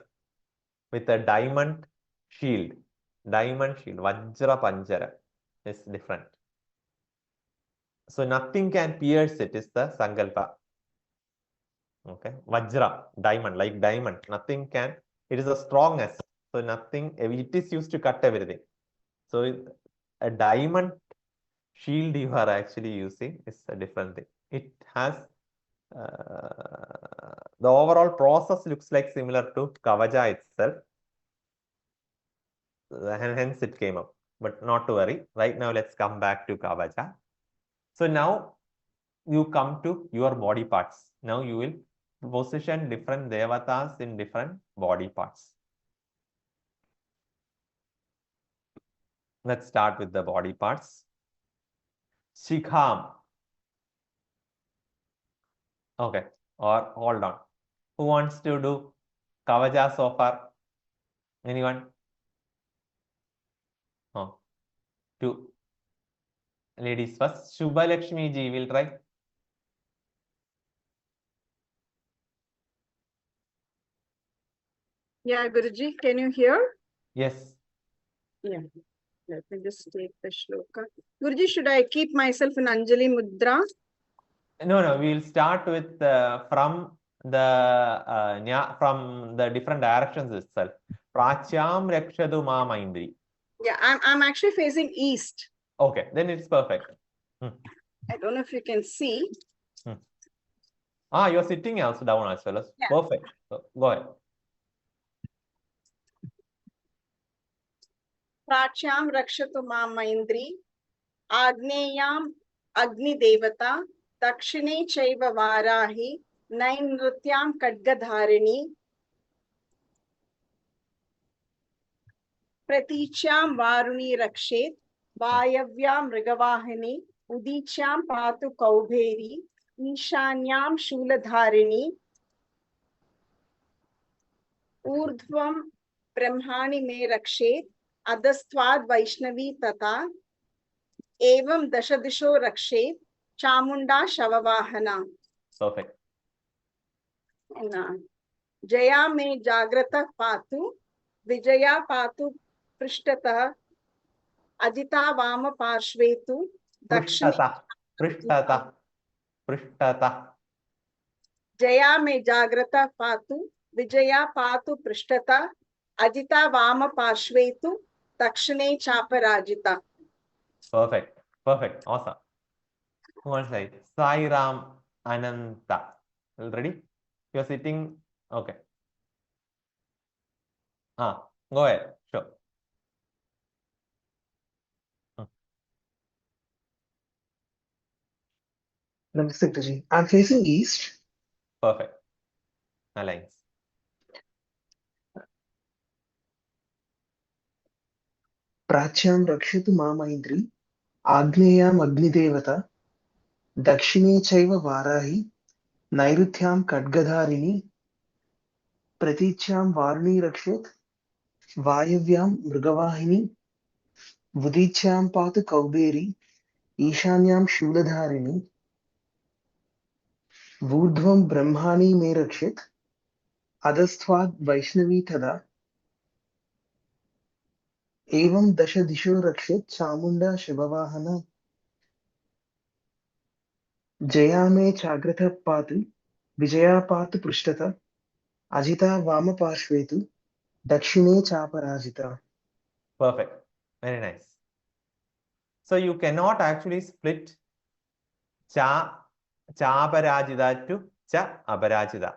with a diamond shield. Diamond shield, Vajra Panjara is different. So nothing can pierce it is the Sankalpa. Okay, Vajra, diamond, like diamond, nothing can, it is a strongness. So nothing, it is used to cut everything. So a diamond shield you are actually using is a different thing. It has, the overall process looks like similar to Kavaja itself. Hence it came up, but not to worry. Right now, let's come back to Kavaja. So now you come to your body parts. Now you will position different devatas in different body parts. Let's start with the body parts. Shikham. Okay, or hold on. Who wants to do Kavaja so far? Anyone? Oh, 2 ladies first. Shubha Lakshmi ji will try. Yeah, Guruji, can you hear? Yes. Yeah. Let me just take the shloka. Guruji, should I keep myself in Anjali Mudra? No, we will start with from the different directions itself. Prachyam rakshadu ma maindri. Yeah, I'm actually facing east. Okay, then it's perfect. I don't know if you can see. You're sitting also down as well. Yeah. Perfect. So, go ahead. Prachyam rakshatu ma maindri, Agneyam Agni Devata, Dakshine Chaiva Varahi, नैनृत्यां खड्गधारिणी प्रतीच्यां वारुणी रक्षेत् वायव्यां मृगवाहिनी उदीच्यां पातु कौबेरी ईशान्यां शूलधारिणी ऊर्ध्वं ब्रह्माणि मे रक्षेत् अधस्त्वाद् वैष्णवी तथा एवं दशदिशो रक्षेत् Chamunda शववाहना. Perfect. Jaya मे जाग्रतः पातु विजया पातु पृष्ठतः अजिता वाम पार्श्वे तु दक्षिणे. पृष्ठतः. जया मे जाग्रतः पातु विजया पातु पृष्ठतः अजिता वाम पार्श्वे तु दक्षिणे चापराजिता. Perfect. Awesome. One side. Sai Ram Ananta. Ready? You are sitting. Okay. Go ahead. Sure. Namaste, Guruji. I'm facing east. Perfect. Aligns. प्राच्यां रक्षतु मामैन्द्री आग्नेयाम् अग्निदेवता दक्षिणे चैव वाराहि नैऋत्यां खड्गधारिणी प्रतीच्यां वारुणी रक्षेत् वायव्यां मृगवाहिनी उदीच्यां पातु कौबेरी ईशान्यां शूलधारिणी ऊर्ध्वं ब्रह्माणि मे रक्षेत् अधस्त्वाद् वैष्णवी तदा एवं दश दिशो रक्षेत् चामुण्डा शिववाहना जया मे चाग्रतः पातु विजया पातु पृष्ठतः अजिता वामपार्श्वे तु दक्षिणे चापराजिता. Perfect. Very nice. So you cannot actually split cha-aparajita to cha-aparajita.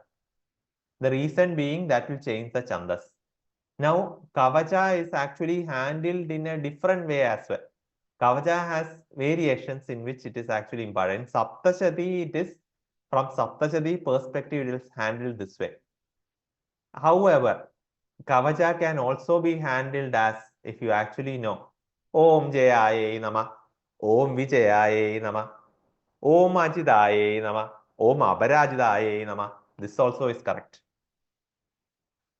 The reason being that will change the chandas. Now, kavacha is actually handled in a different way as well. Kavacha has variations in which it is actually important. Saptashati, it is from Saptashati perspective, it is handled this way. However, kavacha can also be handled as, if you actually know, Om Jayaye Namah, Om Vijayaye Namah, Om Ajidaye Namah, Om Abharajidaye Namah. This also is correct.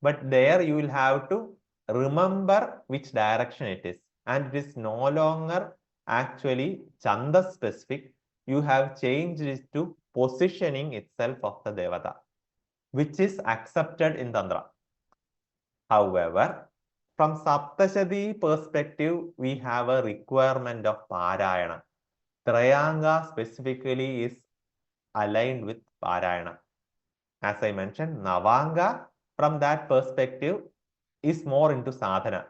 But there you will have to remember which direction it is. And it is no longer actually chanda specific. You have changed it to positioning itself of the devata, which is accepted in Tantra. However, from Saptashadi perspective, we have a requirement of Parayana. Trayanga specifically is aligned with Parayana. As I mentioned, Navanga from that perspective is more into sadhana.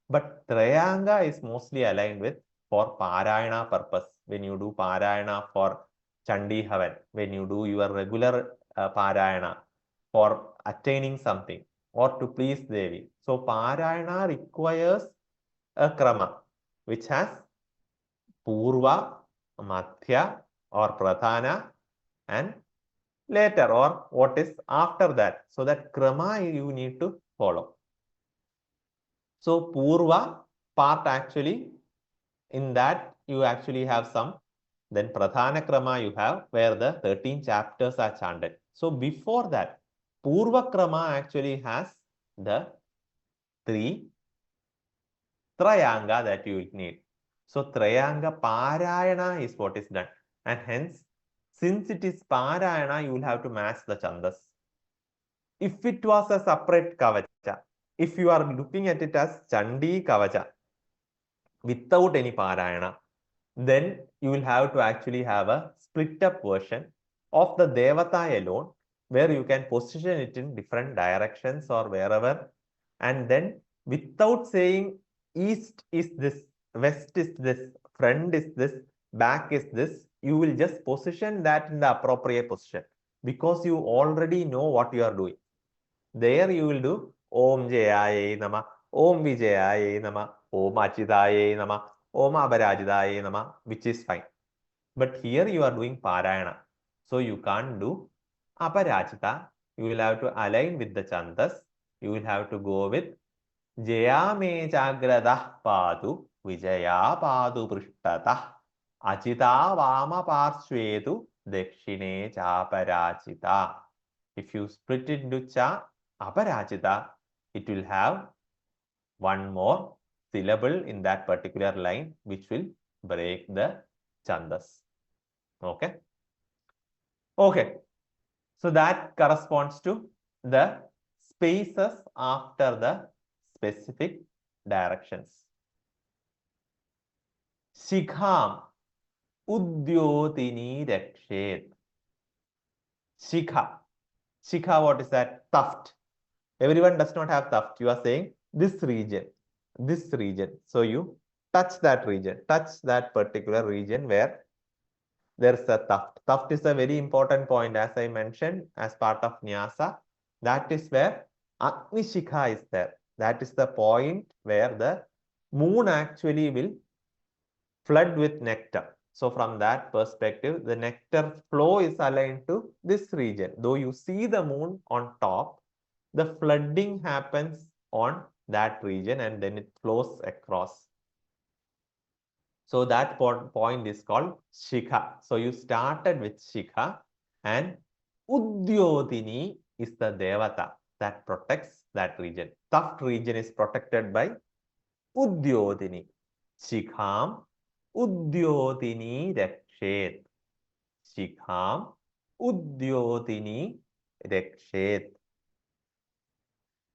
But Trayanga is mostly aligned with for Parayana purpose. When you do Parayana for Chandi Havan, when you do your regular Parayana for attaining something or to please Devi. So Parayana requires a krama which has Purva, Madhya or Pradhana and later or what is after that. So that krama you need to follow. So Purva part actually, in that you actually have some, then Pradhana krama you have where the 13 chapters are chanted. So before that, Purva krama actually has the 3 Trayanga that you need. So Trayanga Parayana is what is done. And hence, since it is Parayana, you will have to match the chandas. If it was a separate kavacha, if you are looking at it as Chandi kavacha without any Parayana, then you will have to actually have a split up version of the Devata alone, where you can position it in different directions or wherever. And then without saying east is this, west is this, front is this, back is this, you will just position that in the appropriate position because you already know what you are doing. There you will do Om Jayaye Namah, Om Vijayaye Namah, Om Achidaye Namah, Om Abharajidaye Namah, which is fine. But here you are doing Parayana. So you can't do aparachita. You will have to align with the chandas. You will have to go with Jaya me jagradah padu Vijaya padu prishtatah Achita vama parshvetu dakshine cha aparachita. If you split it into cha aparachita, it will have one more syllable in that particular line which will break the chandas. Okay. Okay. So that corresponds to the spaces after the specific directions. Shikham udyotini rakshet. Shikha. Shikha, what is that? Tuft. Everyone does not have tuft. You are saying this region. This region. So you touch that region. Touch that particular region where there's a tuft. Tuft is a very important point, as I mentioned, as part of nysa. That is where Agni Shikha is there. That is the point where the moon actually will flood with nectar. So from that perspective, the nectar flow is aligned to this region. Though you see the moon on top, the flooding happens on that region and then it flows across. So that point is called Shikha. So you started with Shikha and Udyodini is the Devata that protects that region. Tuft region is protected by Udyodini. Shikham Udyodini Rakshet. Shikham Udyodini Rakshet.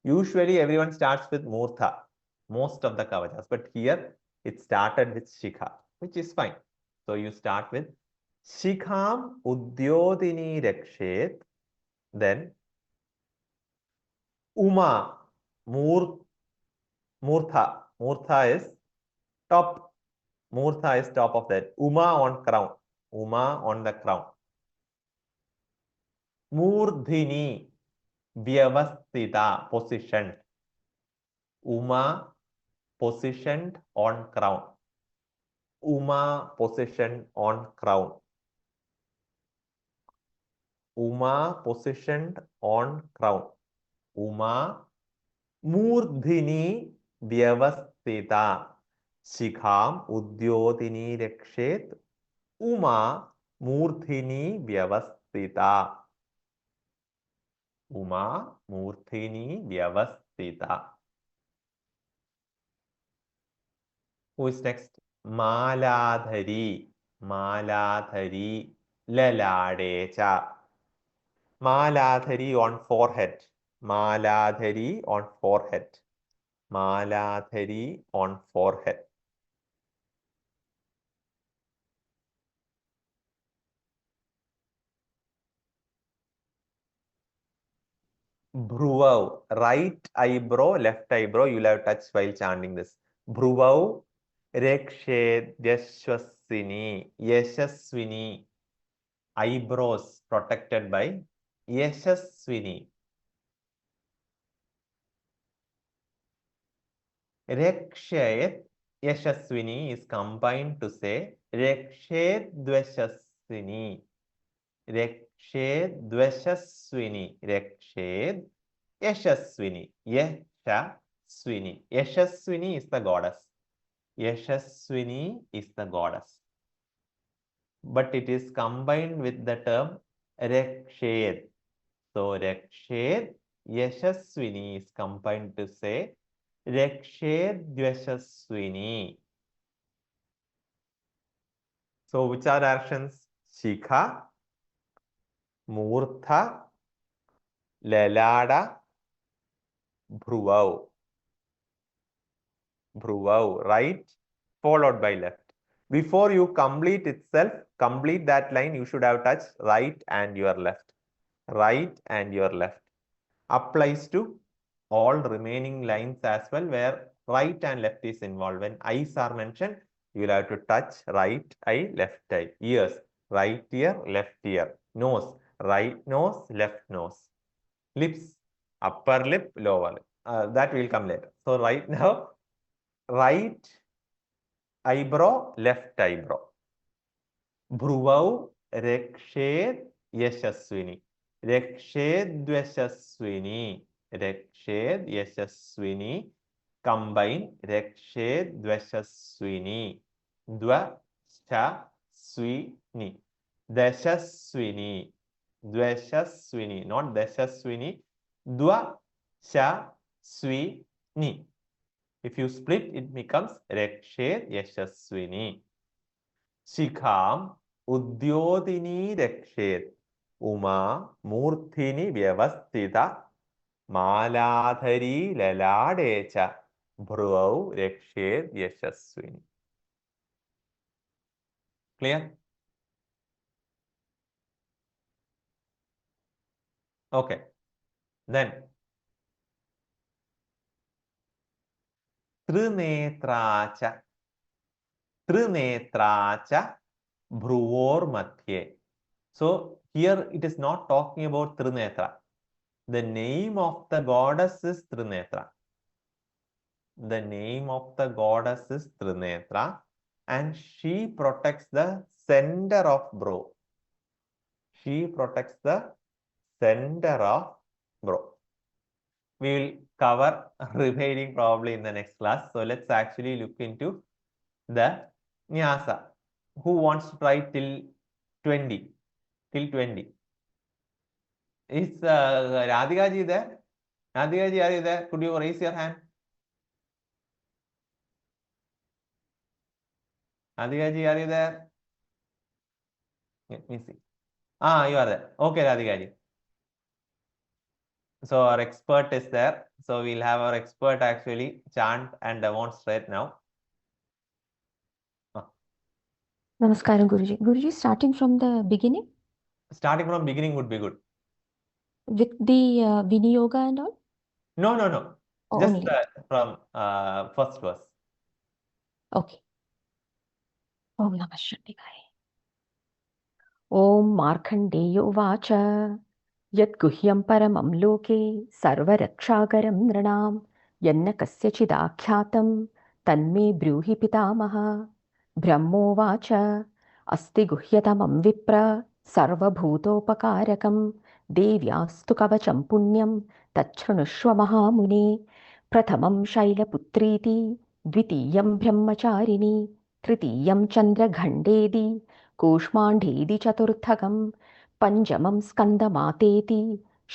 Usually everyone starts with Murtha, most of the kavachas, but here it started with Shikha, which is fine. So you start with Shikham Udyodini Rakshet, then Uma Murtha. Murtha is top. Murtha is top of that. Uma on crown. Uma on the crown. Murdhini Vyavastita, positioned. Uma positioned on crown. Uma positioned on crown. Uma positioned on crown. Uma Murdhini Vyavastita. Shikham Udyodini Rakshet. Uma Murdhini Vyavastita. Uma Murthini Vyavastita. Who is next? Maladhari. Maladhari Laladecha. Maladhari on forehead. Maladhari on forehead. Maladhari on forehead. Bhruvau, right eyebrow, left eyebrow, you will have touched while chanting this. Bhruvau, Rekshed, Yashaswini, Yashaswini, eyebrows protected by Yashaswini. Rekshed, Yashaswini is combined to say Rekshed Dvashaswini. Rekshed Dvashaswini. Rekshed Yashaswini. Yashaswini. Yashaswini is the goddess. Yashaswini is the goddess. But it is combined with the term Rekshed. So Rekshed Yashaswini is combined to say Rekshed Dvashaswini. So which are actions? Shikha, Murtha, Lalada, Bhruvau. Bhruvau, right, followed by left. Before you complete itself, complete that line, you should have touched right and your left. Right and your left. Applies to all remaining lines as well, where right and left is involved. When eyes are mentioned, you will have to touch right eye, left eye. Ears, right ear, left ear. Nose, right nose, left nose. Lips, upper lip, lower lip. That will come later. So right now, right eyebrow, left eyebrow. Bhruvau Rekshed Yashaswini. Rakshedvashaswini. Rakshedvashaswini. Yashaswini. Combine Rakshedvashaswini. Dvashaswini. Dashaswini. Dvashaswini. Not Dashaswini. Dvashaswini. If you split, it becomes Rakshed Yashaswini. Shikham Udyodini Rakshed. Uma Murthini Vyavastita. Maladhari Laladecha. Bhruvau Rakshed Yashaswini. Clear? Okay. Then Trinetracha. Trinetracha Bhruvor Matye. So here it is not talking about Trinetra. The name of the goddess is Trinetra. The name of the goddess is Trinetra, and she protects the center of brow. She protects the center of brow. We will cover remaining probably in the next class. So let's actually look into the nyasa. Who wants to try till 20? Till 20. Is Radhika ji there? Radhika ji, are you there? Could you raise your hand? Radhika ji, are you there? Let me see. Ah, you are there. Okay, Radhika ji. So our expert is there. So we'll have our expert actually chant and demonstrate now. Namaskaram, Guruji. Guruji, starting from the beginning Starting from beginning would be good. with the Viniyoga and all? No. Just Only. from first verse. Okay. Om Namah Shivaya. Om Markandeya uvacha. Yat guhyam paramam loke sarvarakshagaram nranam yanna kasyachidakyatam tanme bruhi pitamaha brahmovacha asti guhyatamam vipra sarvabhutopakarakam devyastu kavacham punyam tachrunushva mahamune pratamam shailaputriti dvitiyam brahmacharini tritiyam chandraghandedi kooshmandhedi chaturthakam पंचमं स्कन्दमातेति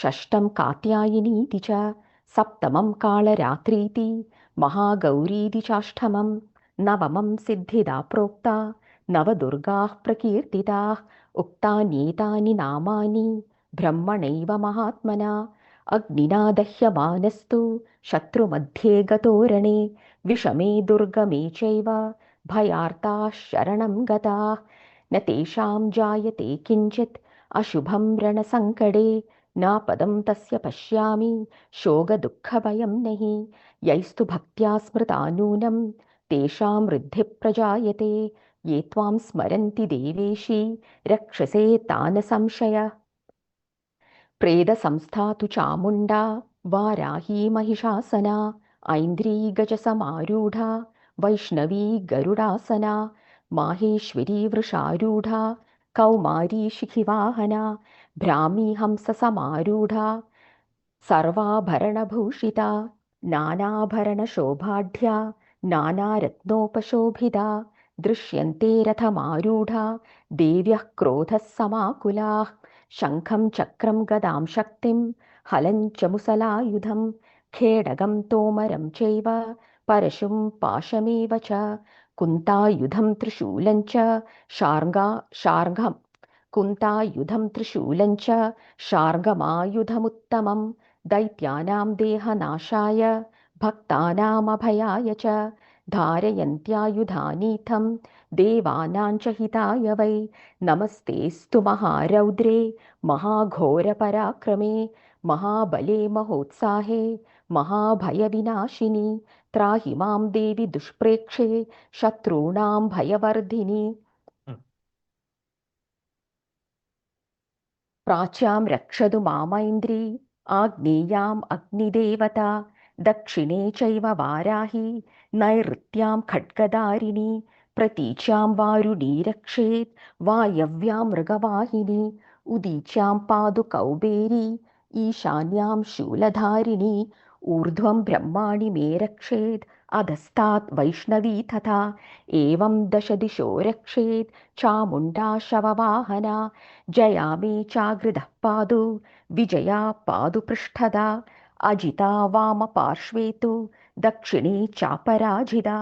षष्ठं कात्यायनीति च सप्तमं कालरात्रीति महागौरीति चाष्टमं नवमं सिद्धिदा प्रोक्ता नवदुर्गाः प्रकीर्तिताः उक्तान्येतानि नामानि ब्रह्मणैव महात्मना अग्निना दह्यमानस्तु शत्रुमध्ये गतोरणे विषमे दुर्गमे चैव भयार्ताः शरणं गताः न तेषां जायते किञ्चित् अशुभं रणसङ्कटे नापदं तस्य पश्यामि शोकदुःखभयं नहि यैस्तु भक्त्या स्मृता नूनं तेषां वृद्धिः प्रजायते ये त्वां स्मरन्ति देवेशी रक्षसे तान् संशयः प्रेदसंस्था तु चामुण्डा वाराही महिषासना ऐन्द्री गजसमारूढा वैष्णवी गरुडासना माहेश्वरी वृषारूढा कौमारी शिखिवाहना भ्रामी हंससमारूढा सर्वाभरणभूषिता नानाभरणशोभाढ्या नानारत्नोपशोभिता दृश्यन्ते रथमारूढा देव्यः क्रोधः समाकुलाः शङ्खं चक्रं गदां शक्तिं हलं च मुसलायुधं खेडगं तोमरं चैव परशुं पाशमेव च कुन्तायुधं त्रिशूलं च शार्ङ्गं कुन्तायुधं त्रिशूलं च शार्ङ्गमायुधमुत्तमं दैत्यानां देहनाशाय भक्तानामभयाय च धारयन्त्यायुधानीथं देवानां च हिताय वै नमस्तेऽस्तु महारौद्रे महाघोरपराक्रमे महाबले महोत्साहे महाभयविनाशिनि त्राहि मां देवि दुष्प्रेक्षे शत्रूणां भयवर्धिनि प्राच्यां रक्षतु मामैन्द्री आग्नेयाम् अग्निदेवता दक्षिणे चैव वाराही नैऋत्यां खड्गदारिणी प्रतीच्यां वारुणी रक्षेत् वायव्यां मृगवाहिनी उदीच्यां पादु कौबेरी ईशान्यां शूलधारिणी ऊर्ध्वं ब्रह्माणि मे रक्षेत् अधस्तात् वैष्णवी तथा एवं दशदिशो रक्षेत् चामुण्डा शववाहना जया मे चाग्रदः पादु विजया पादु पृष्ठदा अजिता वामपार्श्वे तु दक्षिणे चापराजिता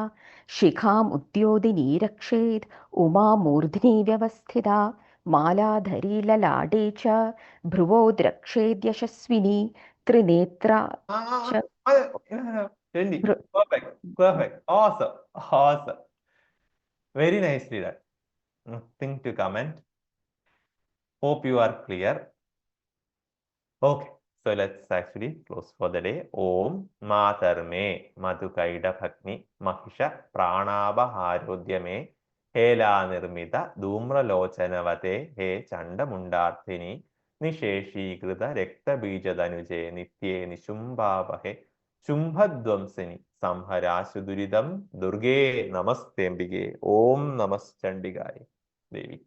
शिखाम् उद्योदिनी रक्षेत् उमा मूर्ध्नि व्यवस्थिता मालाधरी ललाटे च भ्रुवो द्रक्षेद्यशस्विनी त्रिनेत्रा च Really भ्रु- perfect, awesome, awesome, very nicely done. Nothing to comment. Hope you are clear. Okay, so let's actually close for the day. Om Matarme Madhukaida Bhakni Mahisha Pranabharodhyame Hela Nirmita Dhumra Lochanavate He Chanda Mundarthini Nisheshi-krita Rekta Bija-danuje Nitye Nishumbhavahe Shumbhadvamsini Samharashuduridam Durge Namastembige Om Namaschandigaye Devi.